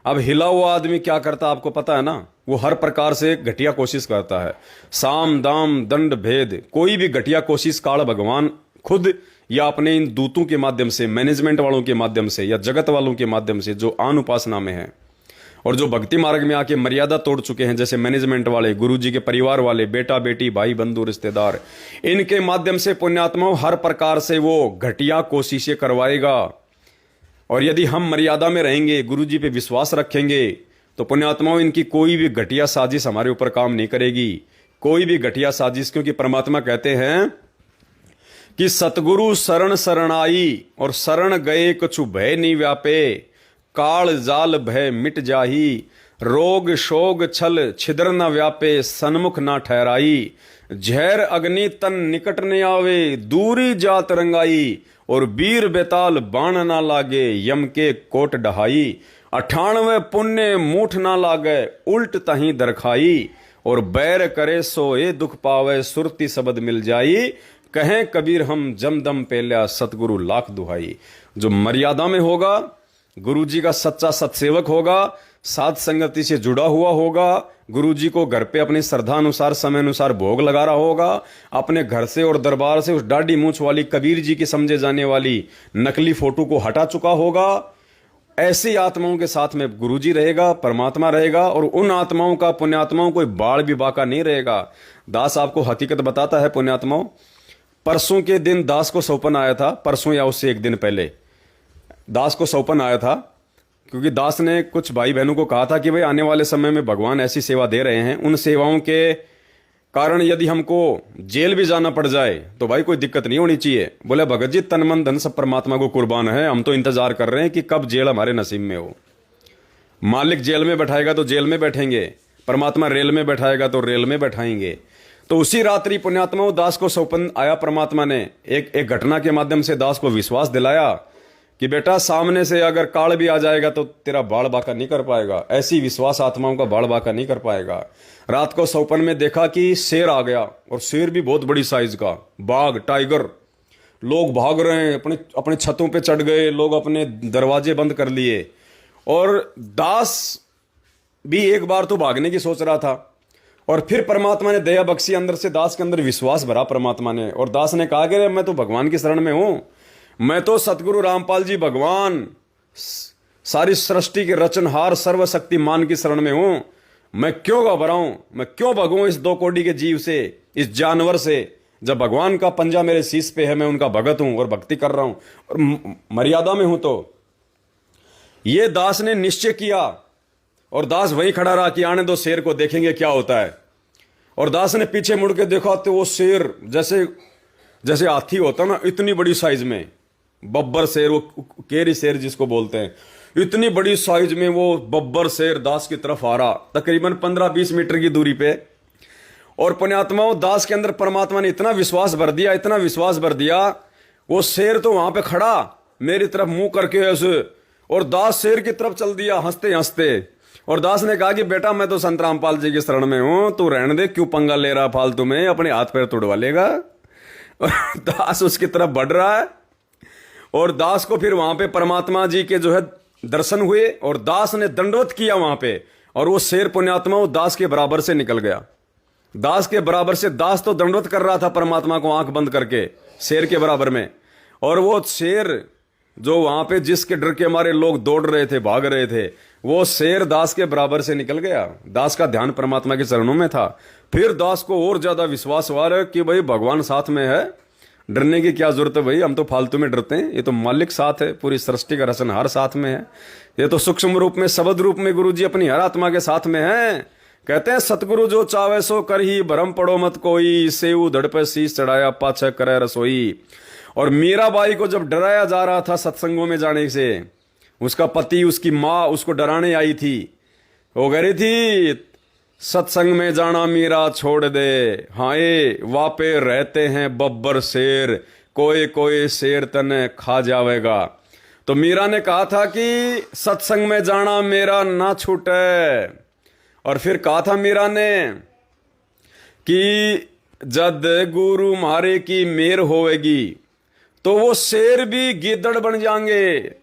अब हिला हुआ आदमी क्या करता आपको पता है ना, वो हर प्रकार से घटिया कोशिश करता है, साम दाम दंड भेद, कोई भी घटिया कोशिश काल भगवान खुद या अपने इन दूतों के माध्यम से, मैनेजमेंट वालों के माध्यम से या जगत वालों के माध्यम से जो आन उपासना में है और जो भक्ति मार्ग में आके मर्यादा तोड़ चुके हैं, जैसे मैनेजमेंट वाले, गुरुजी के परिवार वाले, बेटा बेटी, भाई बंधु रिश्तेदार, इनके माध्यम से पुण्यात्माओं हर प्रकार से वो घटिया कोशिशें करवाएगा। और यदि हम मर्यादा में रहेंगे, गुरुजी पे विश्वास रखेंगे, तो पुण्यात्माओं इनकी कोई भी घटिया साजिश हमारे ऊपर काम नहीं करेगी, कोई भी घटिया साजिश, क्योंकि परमात्मा कहते हैं कि सतगुरु शरण शरणाई और शरण गए कछु भय नहीं व्यापे, काल जाल भय मिट जाही, रोग शोग छल छिद्र न व्यापे, सन्मुख न ठहराई, झैर अग्नि तन निकट न आवे, दूरी जात रंगाई, और वीर बेताल बाण ना लागे, यम के कोट डहाई, 98 पुण्य मूठ ना लागे, उल्ट तही दरखाई, और बैर करे सोए दुख पावे, सुरती शब्द मिल जाई, कहें कबीर हम जमदम पेल्या, सतगुरु लाख दुहाई। जो मर्यादा में होगा, गुरुजी का सच्चा सत्सेवक होगा, साध संगति से जुड़ा हुआ होगा, गुरुजी को घर पे अपनी श्रद्धा अनुसार, समय अनुसार भोग लगा रहा होगा, अपने घर से और दरबार से उस दाढ़ी मूंछ वाली कबीर जी की समझे जाने वाली नकली फोटो को हटा चुका होगा, ऐसी आत्माओं के साथ में गुरुजी रहेगा, परमात्मा रहेगा, और उन आत्माओं का, पुण्यात्माओं कोई बाढ़ भी बाका नहीं रहेगा। दास आपको हकीकत बताता है पुण्यात्माओं, परसों के दिन दास को सौपन आया था, परसों या उससे एक दिन पहले दास को सौपन आया था, क्योंकि दास ने कुछ भाई बहनों को कहा था कि भाई आने वाले समय में भगवान ऐसी सेवा दे रहे हैं, उन सेवाओं के कारण यदि हमको जेल भी जाना पड़ जाए तो भाई कोई दिक्कत नहीं होनी चाहिए। बोले भगत जी तन मन धन सब परमात्मा को कुर्बान है, हम तो इंतजार कर रहे हैं कि कब जेल हमारे नसीब में हो। मालिक जेल में बैठाएगा तो जेल में बैठेंगे, परमात्मा रेल में बैठाएगा तो रेल में बैठाएंगे। तो उसी रात्रि पुण्यात्माओं दास को सौपन आया, परमात्मा ने एक घटना के माध्यम से दास को विश्वास दिलाया कि बेटा सामने से अगर काल भी आ जाएगा तो तेरा बाड़ बाका नहीं कर पाएगा, ऐसी विश्वास आत्माओं का बाड़ बाका नहीं कर पाएगा। रात को सौपन में देखा कि शेर आ गया, और शेर भी बहुत बड़ी साइज का, बाघ, टाइगर, लोग भाग रहे हैं, अपने छतों पे चढ़ गए, लोग अपने दरवाजे बंद कर लिए, और दास भी एक बार तो भागने की सोच रहा था, और फिर परमात्मा ने दया बख्शी, अंदर से दास के अंदर विश्वास भरा परमात्मा ने, और दास ने कहा कि मैं तो भगवान की शरण में हूं, मैं तो सतगुरु रामपाल जी भगवान, सारी सृष्टि के रचनहार सर्वशक्तिमान की शरण में हूं, मैं क्यों घबराऊं, मैं क्यों भगूं इस 2 कोटि के जीव से, इस जानवर से, जब भगवान का पंजा मेरे शीश पे है, मैं उनका भगत हूं और भक्ति कर रहा हूं और मर्यादा में हूं। तो ये दास ने निश्चय किया, और दास वहीं खड़ा रहा कि आने दो शेर को, देखेंगे क्या होता है। और दास ने पीछे मुड़ के देखा तो वो शेर जैसे हाथी होता ना, इतनी बड़ी साइज में, बब्बर शेर, वो केरी शेर जिसको बोलते हैं, इतनी बड़ी साइज में वो बब्बर शेर दास की तरफ आ रहा, तकरीबन 15-20 मीटर की दूरी पे। और पुण्यात्माओं दास के अंदर परमात्मा ने इतना विश्वास भर दिया, इतना विश्वास भर दिया, वो शेर तो वहां पे खड़ा मेरी तरफ मुंह करके ऐसे, और दास शेर की तरफ चल दिया हंसते हंसते। और दास ने कहा कि बेटा मैं तो संत रामपाल जी की शरण में हूं, तू रहने दे, क्यों पंगा ले रहा फालतू में, अपने हाथ पैर तोड़वा लेगा। और दास उसकी तरफ बढ़ रहा है, और दास को फिर वहां पे परमात्मा जी के जो है दर्शन हुए, और दास ने दंडवत किया वहां पे, और वो शेर पुण्यात्मा वो दास के बराबर से निकल गया। दास के बराबर से, दास तो दंडवत कर रहा था परमात्मा को आंख बंद करके शेर के बराबर में, और वो शेर जो वहां पे जिसके डर के हमारे लोग दौड़ रहे थे, भाग रहे थे, वो शेर दास के बराबर से निकल गया। दास का ध्यान परमात्मा के चरणों में था। फिर दास को और ज्यादा विश्वास हुआ कि भाई भगवान साथ में है, डरने की क्या जरूरत है भाई, हम तो फालतू में डरते हैं, ये तो मालिक साथ है, पूरी सृष्टि का रचनहार साथ में है, ये तो सूक्ष्म रूप में शब्द रूप में गुरु जी अपनी हर आत्मा के साथ में है। कहते हैं सतगुरु जो चावे सो कर ही, भरम पड़ो मत कोई, सेऊ धड़ पे शीश चढ़ाया पाछे करे रसोई। और मीराबाई को जब डराया जा रहा था सत्संगों में जाने से, उसका पति उसकी माँ उसको डराने आई थी, वो कह रही थी सत्संग में जाना मीरा छोड़ दे, हाय वापे रहते हैं बब्बर शेर, कोई कोई शेर तने खा जावेगा। तो मीरा ने कहा था कि सत्संग में जाना मेरा ना छूटे। और फिर कहा था मीरा ने कि जद गुरु मारे की मेर होएगी तो वो शेर भी गिद्दड़ बन जाएंगे।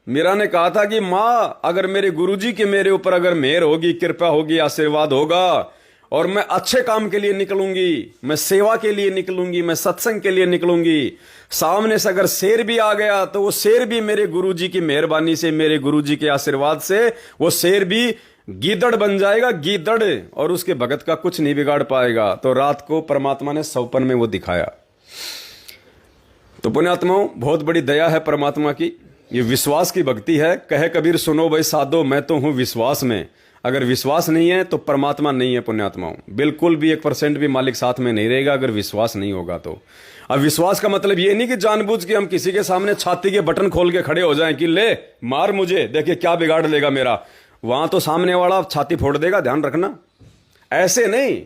मीरा ने कहा था कि माँ अगर मेरे गुरुजी के मेरे ऊपर अगर मेहर होगी, कृपा होगी, आशीर्वाद होगा और मैं अच्छे काम के लिए निकलूंगी, मैं सेवा के लिए निकलूंगी, मैं सत्संग के लिए निकलूंगी, सामने से अगर शेर भी आ गया तो वो शेर भी मेरे गुरुजी की मेहरबानी से, मेरे गुरुजी के आशीर्वाद से वो शेर भी गीदड़ बन जाएगा, गीदड़, और उसके भगत का कुछ नहीं बिगाड़ पाएगा। तो रात को परमात्मा ने सौपन में वो दिखाया। तो पुण्यात्माओं, बहुत बड़ी दया है परमात्मा की, ये विश्वास की भक्ति है। कहे कबीर सुनो भाई साधो, मैं तो हूं विश्वास में। अगर विश्वास नहीं है तो परमात्मा नहीं है पुण्यात्माओं, बिल्कुल भी 1% भी मालिक साथ में नहीं रहेगा अगर विश्वास नहीं होगा तो। अब विश्वास का मतलब ये नहीं कि जानबूझ के हम किसी के सामने छाती के बटन खोल के खड़े हो जाएं कि ले मार मुझे, देखिए क्या बिगाड़ लेगा मेरा। वहां तो सामने वाला छाती फोड़ देगा, ध्यान रखना। ऐसे नहीं,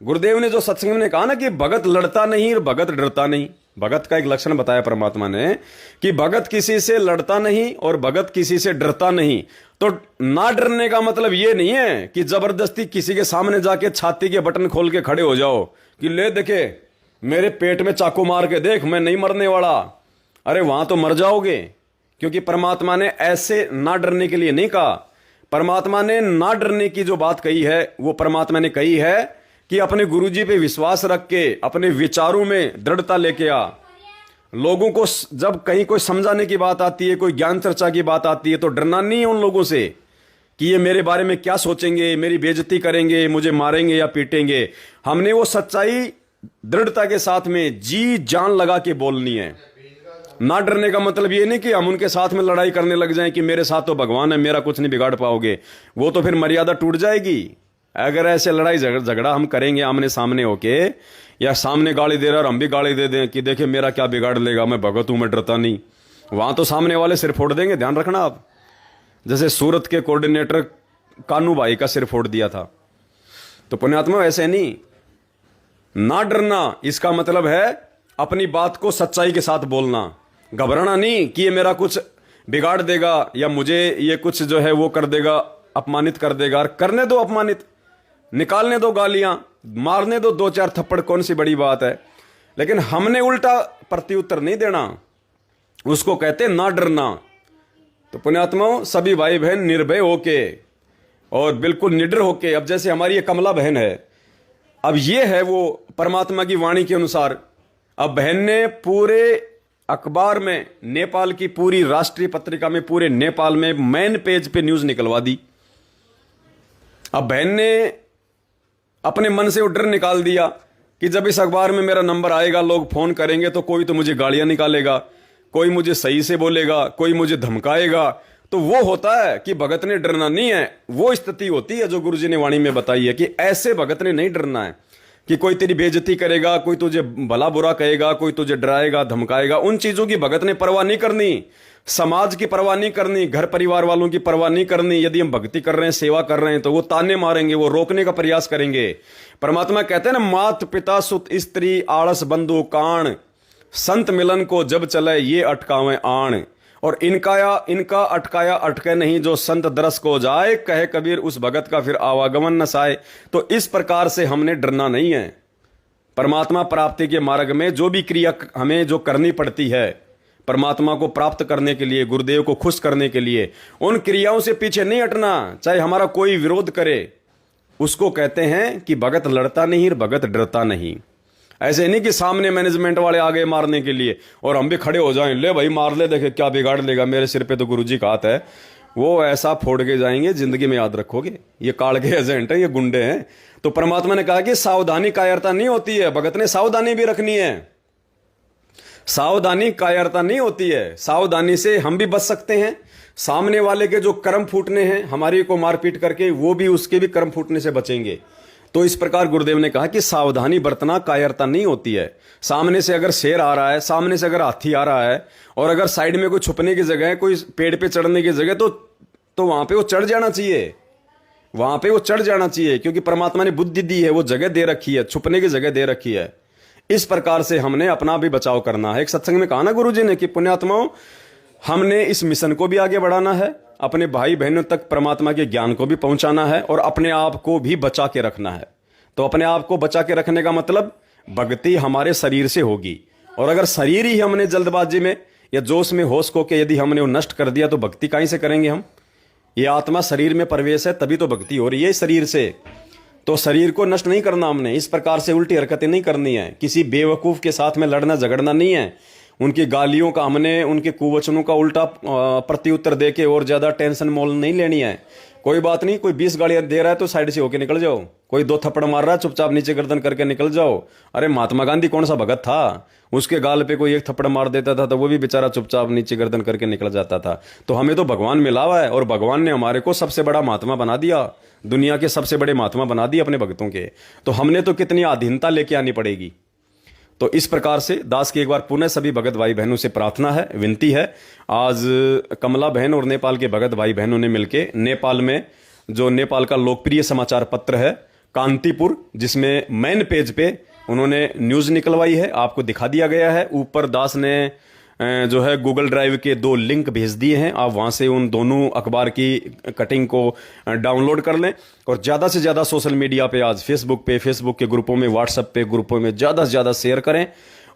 गुरुदेव ने जो सत्संग में कहा ना कि भगत लड़ता नहीं और भगत डरता नहीं। भगत का एक लक्षण बताया परमात्मा ने कि भगत किसी से लड़ता नहीं और भगत किसी से डरता नहीं। तो ना डरने का मतलब ये नहीं है कि जबरदस्ती किसी के सामने जाके छाती के बटन खोल के खड़े हो जाओ कि ले देखे मेरे पेट में चाकू मार के देख, मैं नहीं मरने वाला। अरे वहां तो मर जाओगे, क्योंकि परमात्मा ने ऐसे ना डरने के लिए नहीं कहा। परमात्मा ने ना डरने की जो बात कही है वो परमात्मा ने कही है कि अपने गुरुजी पे विश्वास रख के अपने विचारों में दृढ़ता लेके आ। लोगों को जब कहीं कोई समझाने की बात आती है, कोई ज्ञान चर्चा की बात आती है, तो डरना नहीं है उन लोगों से कि ये मेरे बारे में क्या सोचेंगे, मेरी बेइज्जती करेंगे, मुझे मारेंगे या पीटेंगे। हमने वो सच्चाई दृढ़ता के साथ में जी जान लगा के बोलनी है। ना डरने का मतलब ये नहीं कि हम उनके साथ में लड़ाई करने लग जाएं कि मेरे साथ तो भगवान है, मेरा कुछ नहीं बिगाड़ पाओगे। वो तो फिर मर्यादा टूट जाएगी। अगर ऐसे लड़ाई झगड़ा हम करेंगे आमने सामने होके, या सामने गाली दे रहा और हम भी गाली दे दें कि देखे मेरा क्या बिगाड़ लेगा, मैं भगत हूं, मैं डरता नहीं, वहां तो सामने वाले सिर फोड़ देंगे। ध्यान रखना आप, जैसे सूरत के कोऑर्डिनेटर कानू भाई का सिर फोड़ दिया था। तो पुण्यात्मा ऐसे नहीं, ना डरना इसका मतलब है अपनी बात को सच्चाई के साथ बोलना। घबराना नहीं कि ये मेरा कुछ बिगाड़ देगा या मुझे ये कुछ जो है वो कर देगा, अपमानित कर देगा। करने दो अपमानित, निकालने दो गालियां, मारने दो 2-4 थप्पड़, कौन सी बड़ी बात है। लेकिन हमने उल्टा प्रत्युत्तर नहीं देना, उसको कहते ना डरना। तो पुण्यात्माओं, सभी भाई बहन निर्भय होके और बिल्कुल निडर होके, अब जैसे हमारी ये कमला बहन है, अब ये है वो परमात्मा की वाणी के अनुसार। अब बहन ने पूरे अखबार में, नेपाल की पूरी राष्ट्रीय पत्रिका में, पूरे नेपाल में मेन पेज पे न्यूज निकलवा दी। अब बहन ने अपने मन से वो डर निकाल दिया कि जब इस अखबार में मेरा नंबर आएगा, लोग फोन करेंगे तो कोई तो मुझे गालियां निकालेगा, कोई मुझे सही से बोलेगा, कोई मुझे धमकाएगा। तो वो होता है कि भगत ने डरना नहीं है। वो स्थिति होती है जो गुरुजी ने वाणी में बताई है कि ऐसे भगत ने नहीं डरना है कि कोई तेरी बेइज्जती करेगा, कोई तुझे भला बुरा कहेगा, कोई तुझे डराएगा, धमकाएगा। उन चीजों की भगत ने परवाह नहीं करनी, समाज की परवाह नहीं करनी, घर परिवार वालों की परवाह नहीं करनी। यदि हम भक्ति कर रहे हैं, सेवा कर रहे हैं, तो वो ताने मारेंगे, वो रोकने का प्रयास करेंगे। परमात्मा कहते हैं ना, मात पिता सुत स्त्री आलस बंधु काण, संत मिलन को जब चले ये अटकावे आण। और इनका अटकाया अटके नहीं, जो संत दरस को जाए, कहे कबीर उस भगत का फिर आवागमन न साए। तो इस प्रकार से हमने डरना नहीं है। परमात्मा प्राप्ति के मार्ग में जो भी क्रिया हमें जो करनी पड़ती है परमात्मा को प्राप्त करने के लिए, गुरुदेव को खुश करने के लिए, उन क्रियाओं से पीछे नहीं हटना, चाहे हमारा कोई विरोध करे। उसको कहते हैं कि भगत लड़ता नहीं और भगत डरता नहीं। ऐसे नहीं कि सामने मैनेजमेंट वाले आ गए मारने के लिए और हम भी खड़े हो जाएं, ले भाई मार ले, देखे क्या बिगाड़ लेगा, मेरे सिर पे तो गुरुजी का हाथ है। वो ऐसा फोड़ के जाएंगे, जिंदगी में याद रखोगे। ये काल के एजेंट हैं, ये गुंडे हैं। तो परमात्मा ने कहा कि सावधानी कायरता नहीं होती है। भगत ने सावधानी भी रखनी है। सावधानी कायरता नहीं होती है। सावधानी से हम भी बच सकते हैं। सामने वाले के जो कर्म फूटने हैं हमारी को मारपीट करके, वो भी उसके भी कर्म फूटने से बचेंगे। तो इस प्रकार गुरुदेव ने कहा कि सावधानी बरतना कायरता नहीं होती है। सामने से अगर शेर आ रहा है, सामने से अगर हाथी आ रहा है, और अगर साइड में कोई छुपने की जगह है, कोई पेड़ पे चढ़ने की जगह, तो वहां पे वो चढ़ जाना चाहिए। वहां पे वो चढ़ जाना चाहिए, क्योंकि परमात्मा ने बुद्धि दी है, वो जगह दे रखी है, छुपने की जगह दे रखी है। इस प्रकार से हमने अपना भी बचाव करना है। एक सत्संग में कहा ना गुरुजी ने कि पुण्यात्माओं, हमने इस मिशन को भी आगे बढ़ाना है, अपने भाई बहनों तक परमात्मा के ज्ञान को भी पहुंचाना है, और अपने आप को भी बचा के रखना है। तो अपने आप को बचा के रखने का मतलब भक्ति हमारे शरीर से होगी। और अगर शरीर ही हमने जल्दबाजी में या जोश में होश को के यदि हमने वो नष्ट कर दिया, तो भक्ति कहीं से करेंगे हम। ये आत्मा शरीर में प्रवेश है, तभी तो भक्ति हो रही है शरीर से। तो शरीर को नष्ट नहीं करना हमने, इस प्रकार से उल्टी हरकतें नहीं करनी है, किसी बेवकूफ के साथ में लड़ना झगड़ना नहीं है। उनकी गालियों का हमने, उनके कुवचनों का उल्टा प्रत्युत्तर देके और ज्यादा टेंशन मोल नहीं लेनी है। कोई बात नहीं, कोई 20 गालियां दे रहा है तो साइड से होके निकल जाओ। कोई 2 थप्पड़ मार रहा है, चुपचाप नीचे गर्दन करके निकल जाओ। अरे महात्मा गांधी कौन सा भगत था, उसके गाल पे कोई 1 थप्पड़ मार देता था तो वो भी बेचारा चुपचाप नीचे गर्दन करके निकल जाता था। तो हमें तो भगवान मिला हुआ है, और भगवान ने हमारे को सबसे बड़ा महात्मा बना दिया, दुनिया के सबसे बड़े महात्मा बना दिए अपने भक्तों के। तो हमने तो कितनी अधीनता लेके आनी पड़ेगी। तो इस प्रकार से दास की एक बार पुनः सभी भगत भाई बहनों से प्रार्थना है, विनती है। आज कमला बहन और नेपाल के भगत भाई बहनों ने मिलकर नेपाल में, जो नेपाल का लोकप्रिय समाचार पत्र है कांतिपुर, जिसमें मेन पेज पे उन्होंने न्यूज निकलवाई है, आपको दिखा दिया गया है। ऊपर दास ने जो है गूगल ड्राइव के 2 लिंक भेज दिए हैं, आप वहां से उन दोनों अखबार की कटिंग को डाउनलोड कर लें। और ज्यादा से ज्यादा सोशल मीडिया पे, आज फेसबुक के ग्रुपों में, व्हाट्सएप पे ग्रुपों में ज्यादा से ज्यादा शेयर करें।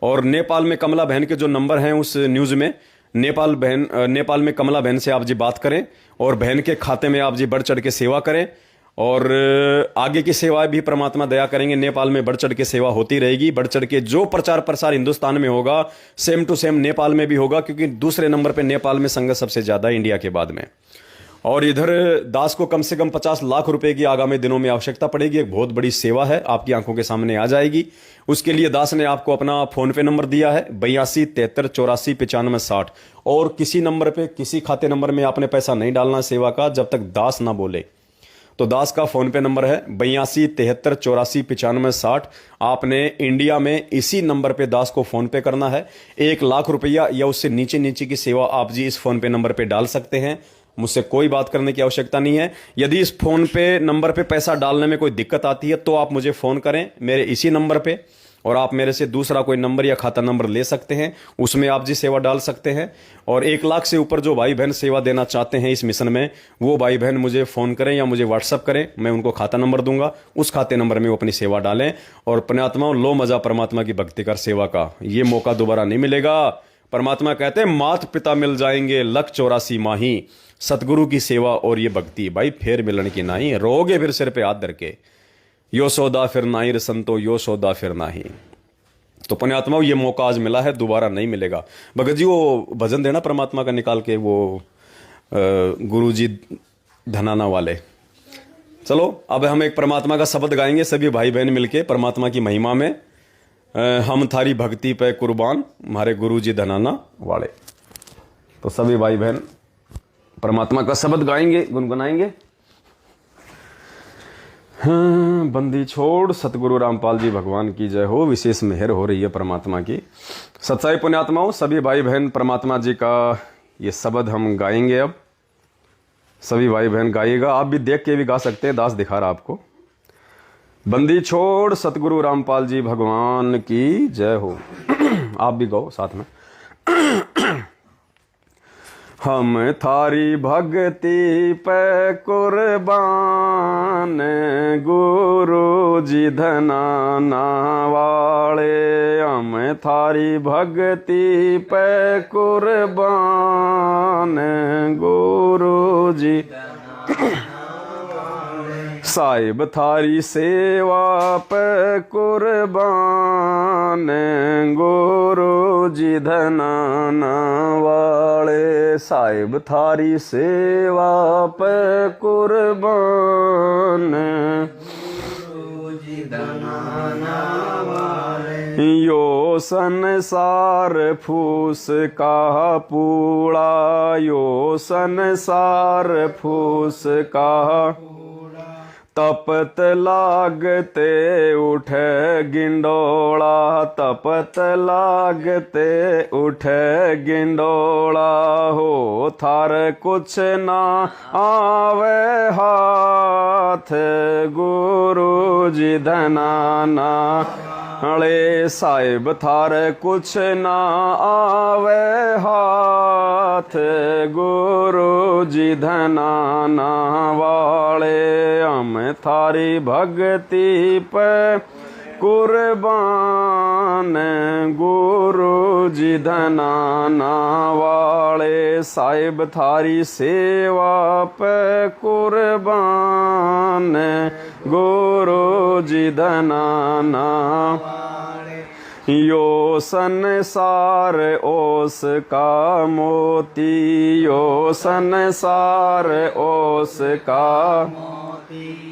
और नेपाल में कमला बहन के जो नंबर हैं उस न्यूज में, नेपाल में कमला बहन से आप जी बात करें, और बहन के खाते में आप जी बढ़ चढ़ के सेवा करें। और आगे की सेवा भी परमात्मा दया करेंगे, नेपाल में बढ़ चढ़ के सेवा होती रहेगी। बढ़ चढ़ के जो प्रचार प्रसार हिंदुस्तान में होगा, सेम टू सेम नेपाल में भी होगा, क्योंकि दूसरे नंबर पे नेपाल में संगत सबसे ज्यादा इंडिया के बाद में। और इधर दास को कम से कम 50 लाख रुपए की आगामी दिनों में आवश्यकता पड़ेगी। एक बहुत बड़ी सेवा है, आपकी आंखों के सामने आ जाएगी। उसके लिए दास ने आपको अपना फोन पे नंबर दिया है 82 73 84 95 60। और किसी नंबर पे, किसी खाते नंबर में आपने पैसा नहीं डालना सेवा का, जब तक दास ना बोले। तो दास का फोन पे नंबर है 82 73 84 95 60। आपने इंडिया में इसी नंबर पे दास को फोन पे करना है। 1 लाख रुपया या उससे नीचे नीचे की सेवा आप जी इस फोन पे नंबर पे डाल सकते हैं। मुझसे कोई बात करने की आवश्यकता नहीं है। यदि इस फोन पे नंबर पे पैसा डालने में कोई दिक्कत आती है तो आप मुझे फोन करें मेरे इसी नंबर पे, और आप मेरे से दूसरा कोई नंबर या खाता नंबर ले सकते हैं, उसमें आप जी सेवा डाल सकते हैं। और 1 लाख से ऊपर जो भाई बहन सेवा देना चाहते हैं इस मिशन में, वो भाई बहन मुझे फ़ोन करें या मुझे व्हाट्सअप करें, मैं उनको खाता नंबर दूंगा, उस खाते नंबर में वो अपनी सेवा डालें। और पुण्यात्माओं, लो मजा परमात्मा की भक्ति कर सेवा का, ये मौका दोबारा नहीं मिलेगा। परमात्मा कहते हैं मात पिता मिल जाएंगे 184 माही, सतगुरु की सेवा और ये भक्ति भाई फेर मिलन की नहीं, रोगे फिर सिर पे हाथ धर के, यो सौदा फिर नाही रे संतो, यो सौदा फिर नाही। तो पुण्यात्माओं, ये मौका आज मिला है, दोबारा नहीं मिलेगा। भगत जी वो भजन देना परमात्मा का निकाल के, वो गुरुजी धनाना वाले। चलो अब हम एक परमात्मा का शब्द गाएंगे सभी भाई बहन मिलके परमात्मा की महिमा में। हम थारी भक्ति पे कुर्बान, हमारे गुरुजी धनाना वाले। तो सभी भाई बहन परमात्मा का शब्द गाएंगे, गुनगुनाएंगे। बंदी छोड़ सतगुरु रामपाल जी भगवान की जय हो। विशेष मेहर हो रही है परमात्मा की। सच्चाई पुण्यात्माओं, सभी भाई बहन परमात्मा जी का ये शब्द हम गाएंगे। अब सभी भाई बहन गाइएगा, आप भी देख के भी गा सकते हैं, दास दिखा रहा आपको। बंदी छोड़ सतगुरु रामपाल जी भगवान की जय हो। आप भी गाओ साथ में। हम थारी भक्ति पे कुर्बान, गुरु जी धनाना वाले। हम थारी भक्ति पे कुर्बान, गुरु जी साहिब थारी सेवा पे कुर्बान गुरु जी धनाना वाले। साहिब थारी सेवा पे कुर्बान गुरु जी धनाना वाले। यो संसार फूस का पूड़ा, यो संसार फूस का तपत लागते उठे गिंडोला, तपत लागते उठे गिंडोला। हो थार कुछ ना आवे हाथ गुरु जी धनाना वाले। साहिब थार कुछ ना आवे हाथ गुरु जी धनाना वाले। हम थारी भक्ति पे कुर्बान गुरु जी धनाना वाले। साहिब थारी सेवा पे कुर्बान गुरु जी धनाना वाले। यो संसार ओस का मोती, यो संसार ओस का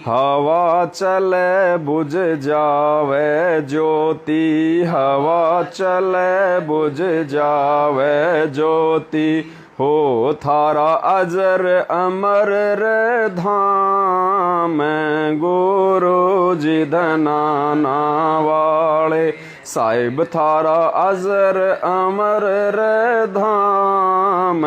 हवा चले बुझ जावे ज्योति, हवा चले बुझ जावे ज्योति। हो थारा अजर अमर रे धाम गुरु जी धनाना वाले। साहिब थारा अजर अमर रे धाम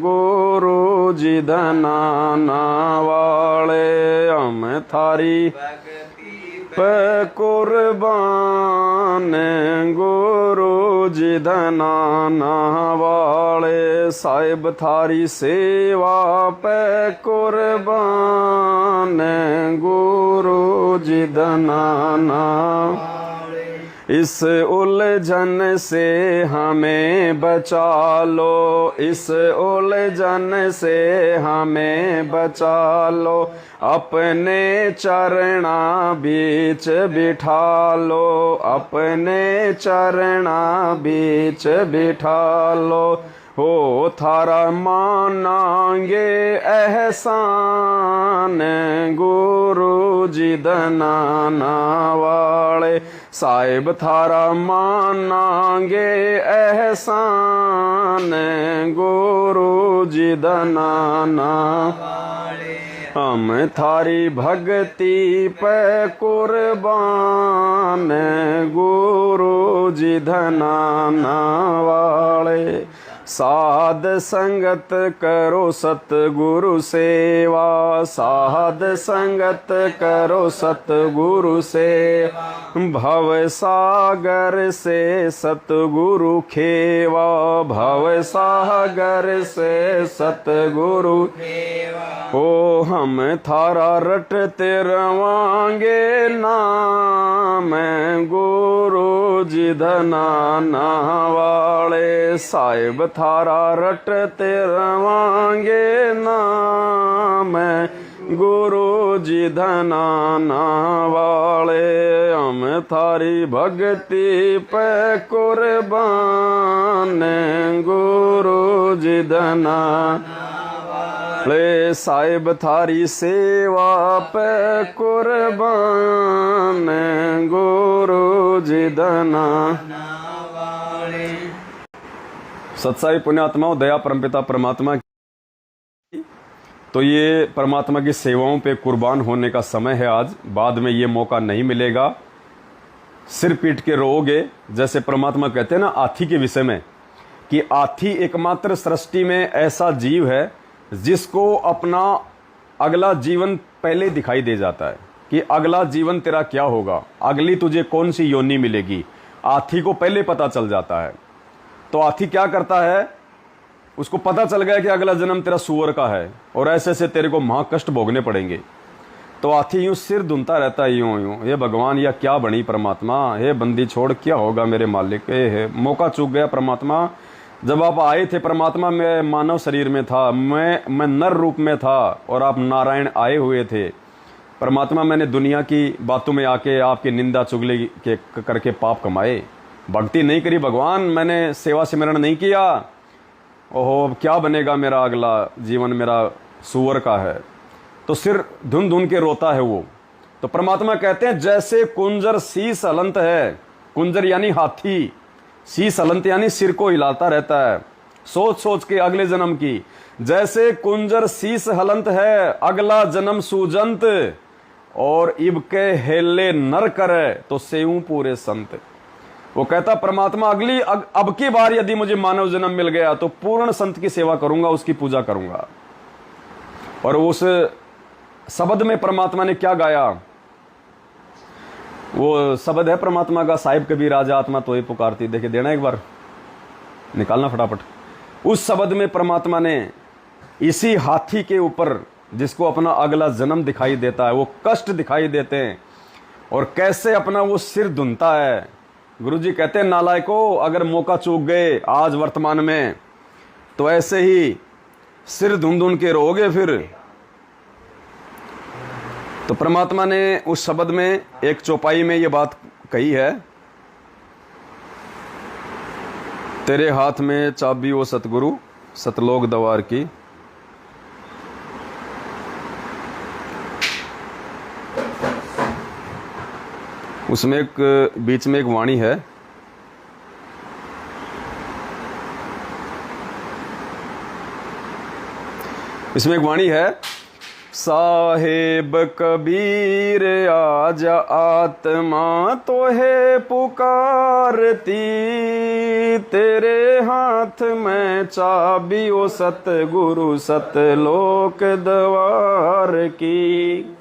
गुरु जी धनाना वाले। हम थारी पे कुर्बान गुरु जी धनाना वाले। साहिब थारी सेवा पे कुर्बान गुरु जी धनाना। इस उलझन से हमें बचा लो, इस उलझन से हमें बचा लो। अपने चरणा बीच बिठा लो, अपने चरणा बीच बिठा लो। हो थारा मानांगे एहसान गुरु जी धनाना वाले। साहिब थारा मानांगे एहसान गुरु जी धनाना वाले। हम थारी भक्ति पे कुर्बान गुरु जी धनाना वाले। साध संगत करो सतगुरु सेवा, साध संगत करो सतगुरु सेवा। भव सागर से सतगुरु खेवा, भव सागर से सतगुरु खेवा। ओ हम थारा रटते रवांगे नाम गुरु जी धनाना वाले। साहिब थारा रटते रवांगे नाम गुरु जी धनाना वाले। हम थारी भक्ति पे कुर्बान गुरु जी धनाना वाले। साहिब थारी सेवा पे कुर्बान गुरु जी धनाना वाले। सत्साई पुण्यात्माओं, दया परमपिता परमात्मा की। तो ये परमात्मा की सेवाओं पे कुर्बान होने का समय है आज, बाद में ये मौका नहीं मिलेगा। सिर पीट के रोओगे, जैसे परमात्मा कहते हैं ना हाथी के विषय में, कि हाथी एकमात्र सृष्टि में ऐसा जीव है जिसको अपना अगला जीवन पहले दिखाई दे जाता है कि अगला जीवन तेरा क्या होगा, अगली तुझे कौन सी योनि मिलेगी। हाथी को पहले पता चल जाता है। तो हाथी क्या करता है, उसको पता चल गया कि अगला जन्म तेरा सूअर का है और ऐसे ऐसे तेरे को महाकष्ट भोगने पड़ेंगे। तो हाथी यूं सिर धुनता रहता है, यूं यूं, हे भगवान या क्या बनी परमात्मा, हे बंदी छोड़ क्या होगा मेरे मालिक, हे मौका चूक गया परमात्मा। जब आप आए थे परमात्मा, मैं मानव शरीर में था, मैं नर रूप में था और आप नारायण आए हुए थे। परमात्मा मैंने दुनिया की बातों में आके आपकी निंदा चुगली के करके पाप कमाए, भक्ति नहीं करी भगवान, मैंने सेवा सिमरण नहीं किया, ओहो क्या बनेगा मेरा अगला जीवन, मेरा सूअर का है। तो सिर धुन धुन के रोता है वो। तो परमात्मा कहते हैं जैसे कुंजर शीस हलंत है, कुंजर यानी हाथी, शीस हलंत यानी सिर को हिलाता रहता है सोच सोच के अगले जन्म की, जैसे कुंजर शीस हलंत है अगला जन्म सूजंत, और इब के हेले नर करे तो सेऊ पूरे संत। वो कहता परमात्मा अगली अब की बार यदि मुझे मानव जन्म मिल गया तो पूर्ण संत की सेवा करूंगा, उसकी पूजा करूंगा। और उस शब्द में परमात्मा ने क्या गाया, वो शब्द है परमात्मा का, साहिब कबीर राजा आत्मा तो ही पुकारती, देखे देना एक बार, निकालना फटाफट। उस शब्द में परमात्मा ने इसी हाथी के ऊपर जिसको अपना अगला जन्म दिखाई देता है, वो कष्ट दिखाई देते हैं और कैसे अपना वो सिर धुनता है। गुरुजी कहते हैं नालायकों, अगर मौका चूक गए आज वर्तमान में तो ऐसे ही सिर धुन धुन के रोगे फिर। तो परमात्मा ने उस शब्द में एक चौपाई में ये बात कही है, तेरे हाथ में चाबी ओ सतगुरु सतलोक दवार की। उसमें एक बीच में एक वाणी है, इसमें एक वाणी है, साहेब कबीर आज आत्मा तो है पुकारती, तेरे हाथ में चाबी ओ सतगुरु सतलोक द्वार की।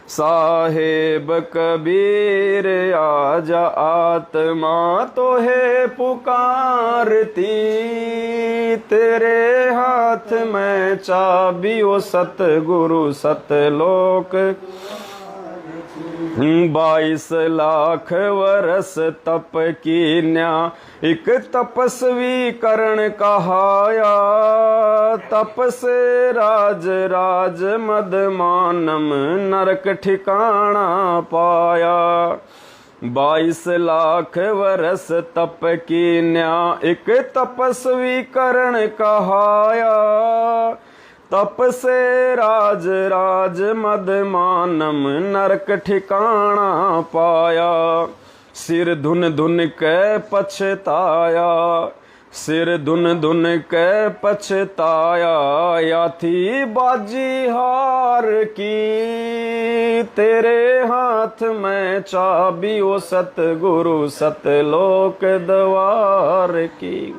साहेब कबीर आज आत्मा तो है पुकारती, तेरे हाथ में चाबी ओ सतगुरु सतलोक। 22 लाख वर्ष तप की न्या एक तपस्वी करण कहाया, तप से राज राज मद मानम नरक ठिकाना पाया। 22 लाख वर्ष तप की न्या एक तपस्वी करण कहाया, तप से राज राज मद मानम नरक ठिकाना पाया। सिर धुन धुन के पछताया, सिर धुन धुन के पछताया, या थी बाजी हार की, तेरे हाथ में चाबी ओ सतगुरु सतलोक द्वार की।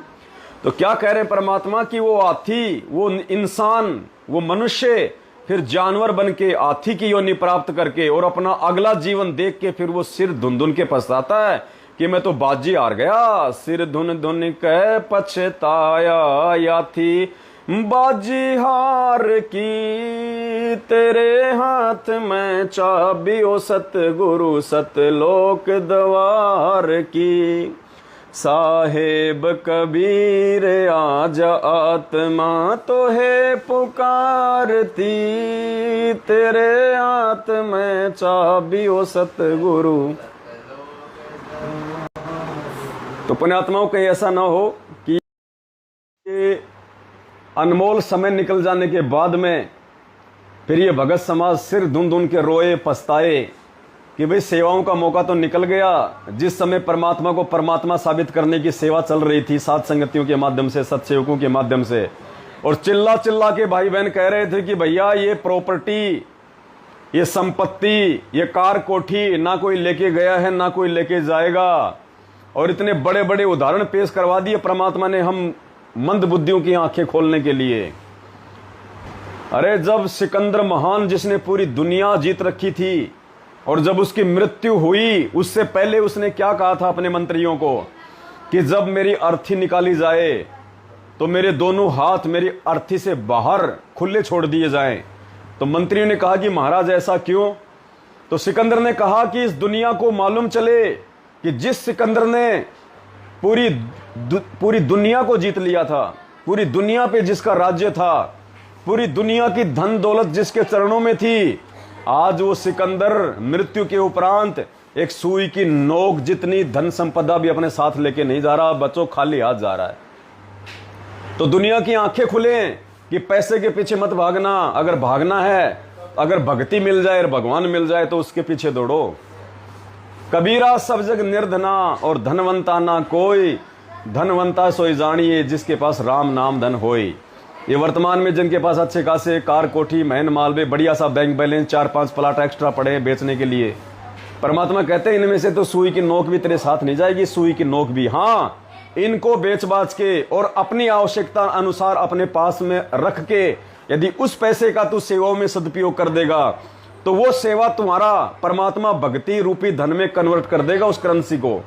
तो क्या कह रहे परमात्मा कि वो हाथी, वो इंसान, वो मनुष्य फिर जानवर बन के हाथी की योनि प्राप्त करके और अपना अगला जीवन देख के फिर वो सिर धुन धुन के पछताता है कि मैं तो बाजी हार गया। सिर धुन धुन के पछताया, या थी बाजी हार की, तेरे हाथ में चाबी ओ सतगुरु सतलोक द्वार की। साहेब कबीर आज आत्मा तो है पुकारती, तेरे हाथ में चाबी ओ सतगुरु। तो पुण्यात्माओं कहीं ऐसा ना हो कि अनमोल समय निकल जाने के बाद में फिर ये भगत समाज सिर धुन धुन के रोए पछताए कि भाई सेवाओं का मौका तो निकल गया। जिस समय परमात्मा को परमात्मा साबित करने की सेवा चल रही थी सात संगतियों के माध्यम से, सत्सेवकों के माध्यम से, और चिल्ला चिल्ला के भाई बहन कह रहे थे कि भैया ये प्रॉपर्टी, ये संपत्ति, ये कार कोठी ना कोई लेके गया है ना कोई लेके जाएगा, और इतने बड़े बड़े उदाहरण पेश करवा दिए परमात्मा ने हम मंद बुद्धियों की आंखें खोलने के लिए। अरे जब सिकंदर महान जिसने पूरी दुनिया जीत रखी थी और जब उसकी मृत्यु हुई उससे पहले उसने क्या कहा था अपने मंत्रियों को कि जब मेरी अर्थी निकाली जाए तो मेरे दोनों हाथ मेरी अर्थी से बाहर खुले छोड़ दिए जाएं। तो मंत्रियों ने कहा कि महाराज ऐसा क्यों? तो सिकंदर ने कहा कि इस दुनिया को मालूम चले कि जिस सिकंदर ने पूरी दुनिया को जीत लिया था, पूरी दुनिया पे जिसका राज्य था, पूरी दुनिया की धन दौलत जिसके चरणों में थी, आज वो सिकंदर मृत्यु के उपरांत एक सुई की नोक जितनी धन संपदा भी अपने साथ लेके नहीं जा रहा, बच्चों खाली हाथ जा रहा है। तो दुनिया की आंखें खुले कि पैसे के पीछे मत भागना। अगर भागना है, अगर भक्ति मिल जाए और भगवान मिल जाए तो उसके पीछे दौड़ो। कबीरा सब जग निर्धना और धनवंता ना कोई, धनवंता सोई जानिए जिसके पास राम नाम धन होई। ये वर्तमान में जिनके पास अच्छे खासे कार, कोठी, महन, मालवे, बढ़िया सा बैंक बैलेंस, 4-5 प्लाट एक्स्ट्रा पड़े हैं बेचने के लिए, परमात्मा कहते हैं इनमें से तो सुई की नोक भी तेरे साथ नहीं जाएगी, सुई की नोक भी। हाँ, इनको बेच बाच के और अपनी आवश्यकता अनुसार अपने पास में रख के यदि उस पैसे का तू सेवाओं में सदुपयोग कर देगा तो वो सेवा तुम्हारा परमात्मा भक्ति रूपी धन में कन्वर्ट कर देगा। उस करेंसी को,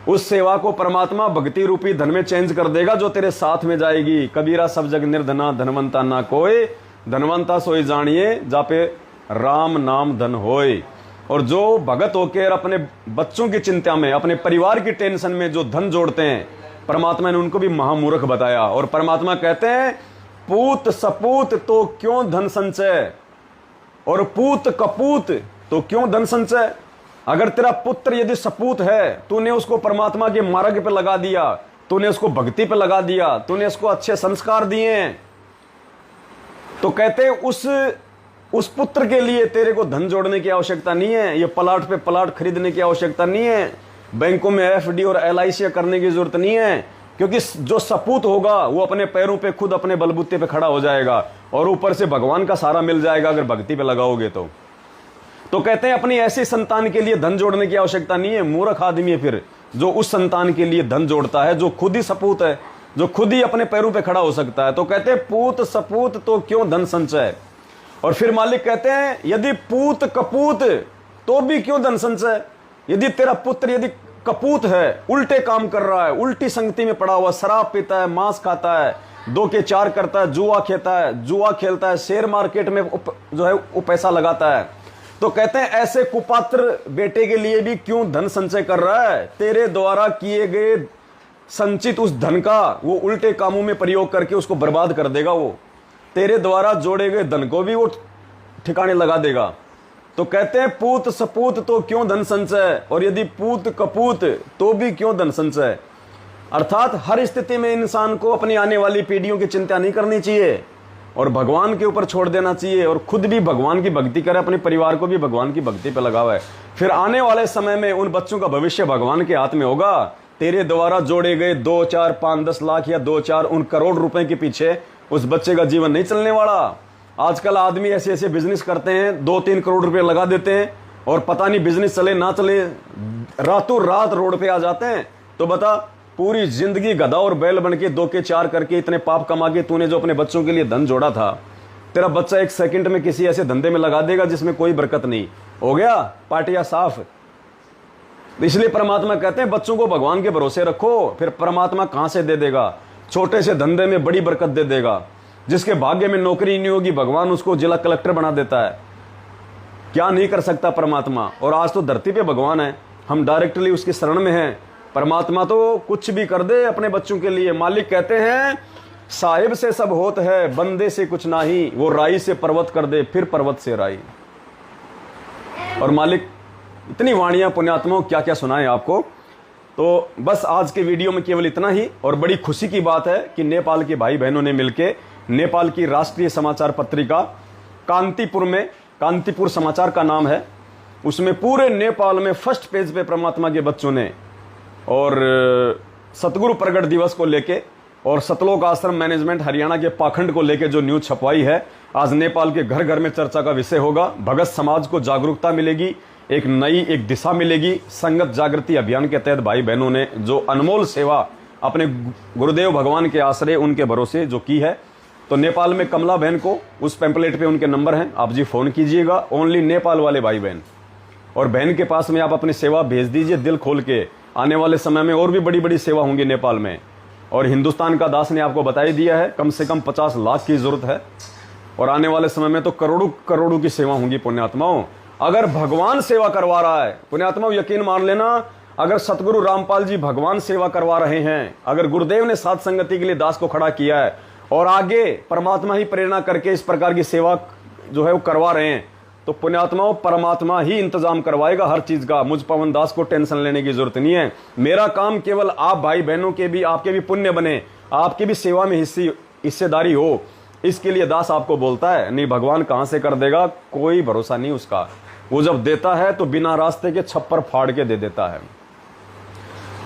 उस सेवा को परमात्मा भक्ति रूपी धन में चेंज कर देगा जो तेरे साथ में जाएगी। कबीरा सब जग निर्धना धनवंता ना कोई, धनवंता सोई जानिए जा पे राम नाम धन होए। और जो भगत होकर अपने बच्चों की चिंता में, अपने परिवार की टेंशन में जो धन जोड़ते हैं, परमात्मा ने उनको भी महामूर्ख बताया। और परमात्मा कहते हैं पूत सपूत तो क्यों धन संचय, और पूत कपूत तो क्यों धन संचय। अगर तेरा पुत्र यदि सपूत है, तूने उसको परमात्मा के मार्ग पे लगा दिया, तूने उसको भक्ति पे लगा दिया, तूने उसको अच्छे संस्कार दिए, तो कहते उस पुत्र के लिए तेरे को धन जोड़ने की आवश्यकता नहीं है, ये प्लाट पे प्लाट खरीदने की आवश्यकता नहीं है, बैंकों में एफडी और एलआईसी करने की जरूरत नहीं है, क्योंकि जो सपूत होगा वो अपने पैरों पे खुद अपने बलबूते पे खड़ा हो जाएगा और ऊपर से भगवान का सहारा मिल जाएगा अगर भक्ति पे लगाओगे तो कहते हैं अपनी ऐसी संतान के लिए धन जोड़ने की आवश्यकता नहीं है। मूर्ख आदमी है फिर जो उस संतान के लिए धन जोड़ता है जो खुद ही सपूत है, जो खुद ही अपने पैरों पे खड़ा हो सकता है। तो कहते हैं पूत सपूत तो क्यों धन संचय। और फिर मालिक कहते हैं यदि पूत कपूत तो भी क्यों धन संचय। यदि तेरा पुत्र यदि कपूत है, उल्टे काम कर रहा है, उल्टी संगति में पड़ा हुआ, शराब पीता है, मांस खाता है, 2 के 4 करता है, जुआ खेलता है, शेयर मार्केट में जो है वो पैसा लगाता है, तो कहते हैं ऐसे कुपात्र बेटे के लिए भी क्यों धन संचय कर रहा है। तेरे द्वारा किए गए संचित उस धन का वो उल्टे कामों में प्रयोग करके उसको बर्बाद कर देगा। वो तेरे द्वारा जोड़े गए धन को भी वो ठिकाने लगा देगा। तो कहते हैं पूत सपूत तो क्यों धन संचय, और यदि पूत कपूत तो भी क्यों धन संचय। अर्थात हर स्थिति में इंसान को अपनी आने वाली पीढ़ियों की चिंता नहीं करनी चाहिए और भगवान के ऊपर छोड़ देना चाहिए, और खुद भी भगवान की भक्ति करे, अपने परिवार को भी भगवान की भक्ति पे लगावे। फिर आने वाले समय में उन बच्चों का भविष्य भगवान के हाथ में होगा। तेरे द्वारा जोड़े गए 2, 4, 5, 10 लाख या 2, 4 उन करोड़ रुपए के पीछे उस बच्चे का जीवन नहीं चलने वाला। आजकल आदमी ऐसे ऐसे बिजनेस करते हैं, 2-3 करोड़ रुपए लगा देते हैं और पता नहीं बिजनेस चले ना चले, रातों रात रोड पे आ जाते हैं। तो बता, पूरी जिंदगी गधा और बैल बन के 2 के 4 करके इतने पाप कमा के तूने जो अपने बच्चों के लिए धन जोड़ा था, तेरा बच्चा 1 सेकंड में किसी ऐसे धंधे में लगा देगा जिसमें कोई बरकत नहीं। हो गया पाटिया साफ। इसलिए परमात्मा कहते हैं बच्चों को भगवान के भरोसे रखो, फिर परमात्मा कहां से दे देगा। छोटे से धंधे में बड़ी बरकत दे देगा। जिसके भाग्य में नौकरी नहीं होगी भगवान उसको जिला कलेक्टर बना देता है। क्या नहीं कर सकता परमात्मा। और आज तो धरती पे भगवान है, हम डायरेक्टली उसकी शरण में हैं। परमात्मा तो कुछ भी कर दे अपने बच्चों के लिए। मालिक कहते हैं साहिब से सब होत है, बंदे से कुछ नहीं, वो राई से पर्वत कर दे, फिर पर्वत से राई। और मालिक इतनी वाणियां पुण्यात्माओं क्या क्या सुनाएं आपको। तो बस आज के वीडियो में केवल इतना ही। और बड़ी खुशी की बात है कि नेपाल के भाई बहनों ने मिलकर नेपाल की राष्ट्रीय समाचार पत्रिका कांतिपुर में, कांतिपुर समाचार का नाम है, उसमें पूरे नेपाल में फर्स्ट पेज पे परमात्मा के बच्चों ने और सतगुरु प्रगट दिवस को लेके और सतलोक आश्रम मैनेजमेंट हरियाणा के पाखंड को लेके जो न्यूज छपवाई है, आज नेपाल के घर घर में चर्चा का विषय होगा। भगत समाज को जागरूकता मिलेगी, एक नई एक दिशा मिलेगी। संगत जागृति अभियान के तहत भाई बहनों ने जो अनमोल सेवा अपने गुरुदेव भगवान के आश्रय उनके भरोसे जो की है, तो नेपाल में कमला बहन को उस पैम्पलेट पे उनके नंबर हैं, आप जी फोन कीजिएगा। ओनली नेपाल वाले भाई बहन और बहन के पास में आप अपनी सेवा भेज दीजिए दिल खोल के। आने वाले समय में और भी बड़ी बड़ी सेवा होंगी नेपाल में। और हिंदुस्तान का दास ने आपको बता ही दिया है, कम से कम 50 लाख की जरूरत है और आने वाले समय में तो करोड़ों करोड़ों की सेवा होंगी। पुण्यात्माओं, अगर भगवान सेवा करवा रहा है, पुण्यात्माओं यकीन मान लेना, अगर सतगुरु रामपाल जी भगवान सेवा करवा रहे हैं, अगर गुरुदेव ने साथ संगति के लिए दास को खड़ा किया है और आगे परमात्मा ही प्रेरणा करके इस प्रकार की सेवा जो है वो करवा रहे हैं, तो पुण्यात्माओं परमात्मा ही इंतजाम करवाएगा हर चीज का। मुझ पवन दास को टेंशन लेने की जरूरत नहीं है। मेरा काम केवल आप भाई बहनों के भी, आपके भी पुण्य बने, आपकी भी सेवा में हिस्सेदारी हो, इसके लिए दास आपको बोलता है। नहीं भगवान कहां से कर देगा, कोई भरोसा नहीं उसका। वो जब देता है तो बिना रास्ते के छप्पर फाड़ के दे देता है।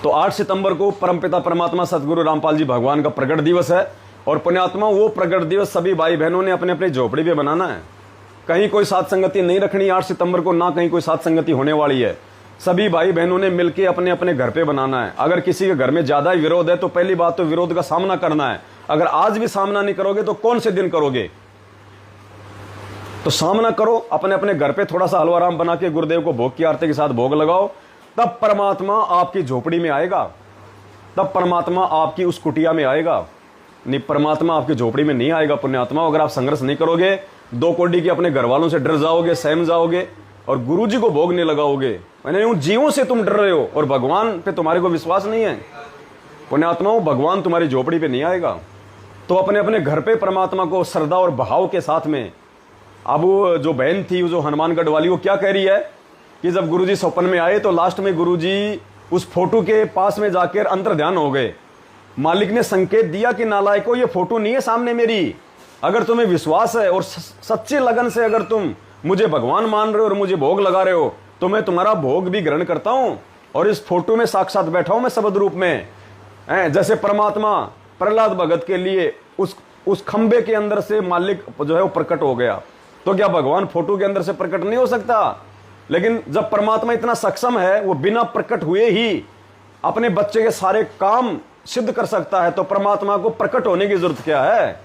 तो 8 सितंबर को परमपिता परमात्मा सतगुरु रामपाल जी भगवान का प्रकट दिवस है। और पुण्यात्मा वो प्रकट दिवस सभी भाई बहनों ने अपने अपने झोपड़ी पे बनाना है। कहीं कोई साथ संगति नहीं रखनी 8 सितंबर को, ना कहीं कोई साथ संगति होने वाली है। सभी भाई बहनों ने मिलकर अपने अपने घर पे बनाना है। अगर किसी के घर में ज्यादा ही विरोध है तो पहली बात तो विरोध का सामना करना है। अगर आज भी सामना नहीं करोगे तो कौन से दिन करोगे? तो सामना करो, अपने अपने घर पे थोड़ा सा हलवा राम बना के गुरुदेव को भोग की आरती के साथ भोग लगाओ, तब परमात्मा आपकी झोपड़ी में आएगा, तब परमात्मा आपकी उस कुटिया में आएगा। नहीं, परमात्मा आपकी झोपड़ी में नहीं आएगा पुण्यात्मा। अगर आप संघर्ष नहीं करोगे, 2 कौड़ी के अपने घर वालों से डर जाओगे, सहम जाओगे और गुरु जी को भोग नहीं लगाओगे, मैंने उन जीवों से तुम डर रहे हो और भगवान पे तुम्हारे को विश्वास नहीं है, पुण्यात्माओं भगवान तुम्हारी झोपड़ी पे नहीं आएगा। तो अपने अपने घर पे परमात्मा को श्रद्धा और भाव के साथ में। अब वो जो बहन थी, जो हनुमानगढ़ वाली, वो क्या कह रही है कि जब गुरुजी स्वप्न में आए तो लास्ट में गुरुजी उस फोटो के पास में जाकर अंतर ध्यान हो गए। मालिक ने संकेत दिया कि नालायको, ये फोटो नहीं है सामने मेरी। अगर तुम्हें विश्वास है और सच्चे लगन से अगर तुम मुझे भगवान मान रहे हो और मुझे भोग लगा रहे हो तो मैं तुम्हारा भोग भी ग्रहण करता हूं। और इस फोटो में साक्षात बैठा हूं मैं शब्द रूप में। जैसे परमात्मा प्रहलाद भगत के लिए उस खंबे के अंदर से मालिक जो है वो प्रकट हो गया, तो क्या भगवान फोटो के अंदर से प्रकट नहीं हो सकता? लेकिन जब परमात्मा इतना सक्षम है, वो बिना प्रकट हुए ही अपने बच्चे के सारे काम सिद्ध कर सकता है, तो परमात्मा को प्रकट होने की जरूरत क्या है?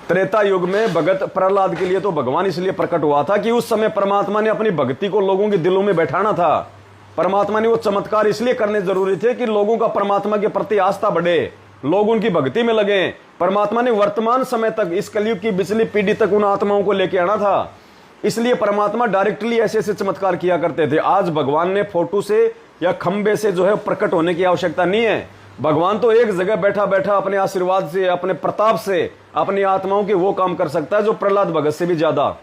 त्रेता युग में भगत प्रहलाद के लिए तो भगवान इसलिए प्रकट हुआ था कि उस समय परमात्मा ने अपनी भक्ति को लोगों के दिलों में बैठाना था। परमात्मा ने वो चमत्कार इसलिए करने जरूरी थे कि लोगों का परमात्मा के प्रति आस्था बढ़े, लोग उनकी भक्ति में लगे। परमात्मा ने वर्तमान समय तक, इस कलयुग की पिछली पीढ़ी तक उन आत्माओं को लेके आना था। इसलिए परमात्मा डायरेक्टली ऐसे ऐसे चमत्कार किया करते थे। आज भगवान ने फोटो से या खंबे से जो है प्रकट होने की आवश्यकता नहीं है। भगवान तो एक जगह बैठा बैठा अपने आशीर्वाद से, अपने प्रताप से अपनी आत्माओं के वो काम कर सकता है जो प्रहलाद भगत से भी ज्यादा।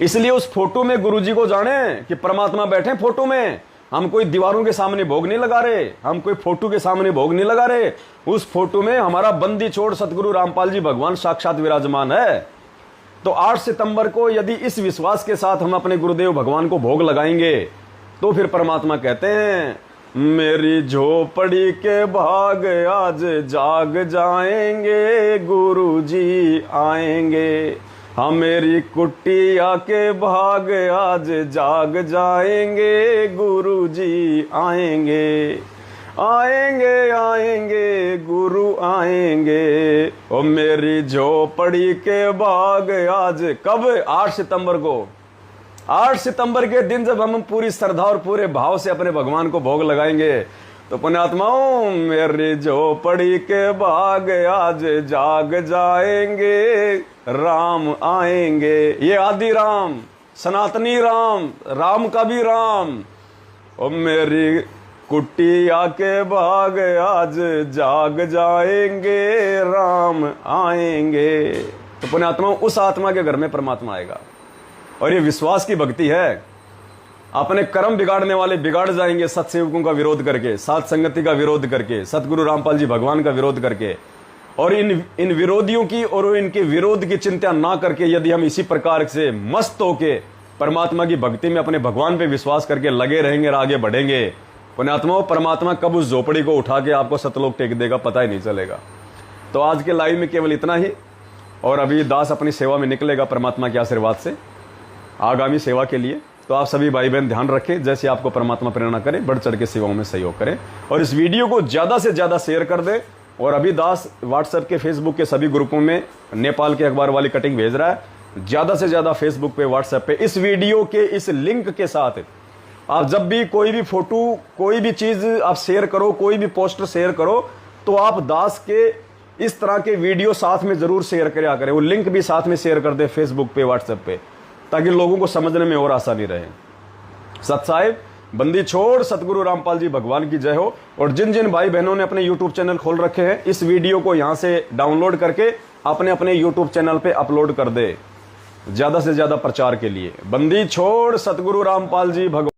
इसलिए उस फोटो में गुरुजी को जाने कि परमात्मा बैठे फोटो में। हम कोई दीवारों के सामने भोग नहीं लगा रहे, हम कोई फोटो के सामने भोग नहीं लगा रहे। उस फोटो में हमारा बंदी छोड़ सतगुरु रामपाल जी भगवान साक्षात विराजमान है। तो 8 सितंबर को यदि इस विश्वास के साथ हम अपने गुरुदेव भगवान को भोग लगाएंगे तो फिर परमात्मा कहते हैं, मेरी झोपड़ी के भाग आज जाग जाएंगे, गुरुजी आएंगे। हाँ, मेरी कुटिया के भाग आज जाग जाएंगे, गुरुजी आएंगे। आएंगे आएंगे गुरु आएंगे, ओ मेरी झोपड़ी के भाग आज। कब? 8 सितंबर को। 8 सितंबर के दिन जब हम पूरी श्रद्धा और पूरे भाव से अपने भगवान को भोग लगाएंगे तो पुण्यात्माओं, मेरी झोपड़ी के भाग आज जाग जाएंगे, राम आएंगे। ये आदि राम, सनातनी राम, राम का भी राम। ओ मेरी कुटिया के भाग आज जाग जाएंगे, राम आएंगे। तो पुण्यात्माओं, उस आत्मा के घर में परमात्मा आएगा। और ये विश्वास की भक्ति है। अपने कर्म बिगाड़ने वाले बिगाड़ जाएंगे सत्सेवकों का विरोध करके, साथ संगति का विरोध करके, सतगुरु रामपाल जी भगवान का विरोध करके। और इन विरोधियों की और इनके विरोध की चिंता ना करके यदि हम इसी प्रकार से मस्त होके परमात्मा की भक्ति में अपने भगवान पे विश्वास करके लगे रहेंगे और आगे बढ़ेंगे, पुण्यात्माओं, परमात्मा कब उस झोपड़ी को उठा के आपको सतलोक टेक देगा पता ही नहीं चलेगा। तो आज के लाइव में केवल इतना ही। और अभी दास अपनी सेवा में निकलेगा परमात्मा के आशीर्वाद से आगामी सेवा के लिए। तो आप सभी भाई बहन ध्यान रखें, जैसे आपको परमात्मा प्रेरणा करे बढ़ चढ़ के सेवाओं में सहयोग करें और इस वीडियो को ज्यादा से ज्यादा शेयर कर दें। और अभी दास व्हाट्सएप के, फेसबुक के सभी ग्रुपों में नेपाल के अखबार वाली कटिंग भेज रहा है। ज्यादा से ज्यादा फेसबुक पे, व्हाट्सएप पे इस वीडियो के इस लिंक के साथ आप जब भी कोई भी फोटो, कोई भी चीज आप शेयर करो, कोई भी पोस्टर शेयर करो, तो आप दास के इस तरह के वीडियो साथ में जरूर शेयर करा करें। वो लिंक भी साथ में शेयर कर दे फेसबुक पे, व्हाट्सएप पे, ताकि लोगों को समझने में और आसानी रहे। सत साहिब, बंदी छोड़ सतगुरु रामपाल जी भगवान की जय हो। और जिन जिन भाई बहनों ने अपने यूट्यूब चैनल खोल रखे हैं, इस वीडियो को यहां से डाउनलोड करके अपने अपने यूट्यूब चैनल पे अपलोड कर दे। ज्यादा से ज्यादा प्रचार के लिए। बंदी छोड़ सतगुरु रामपाल जी भगवान।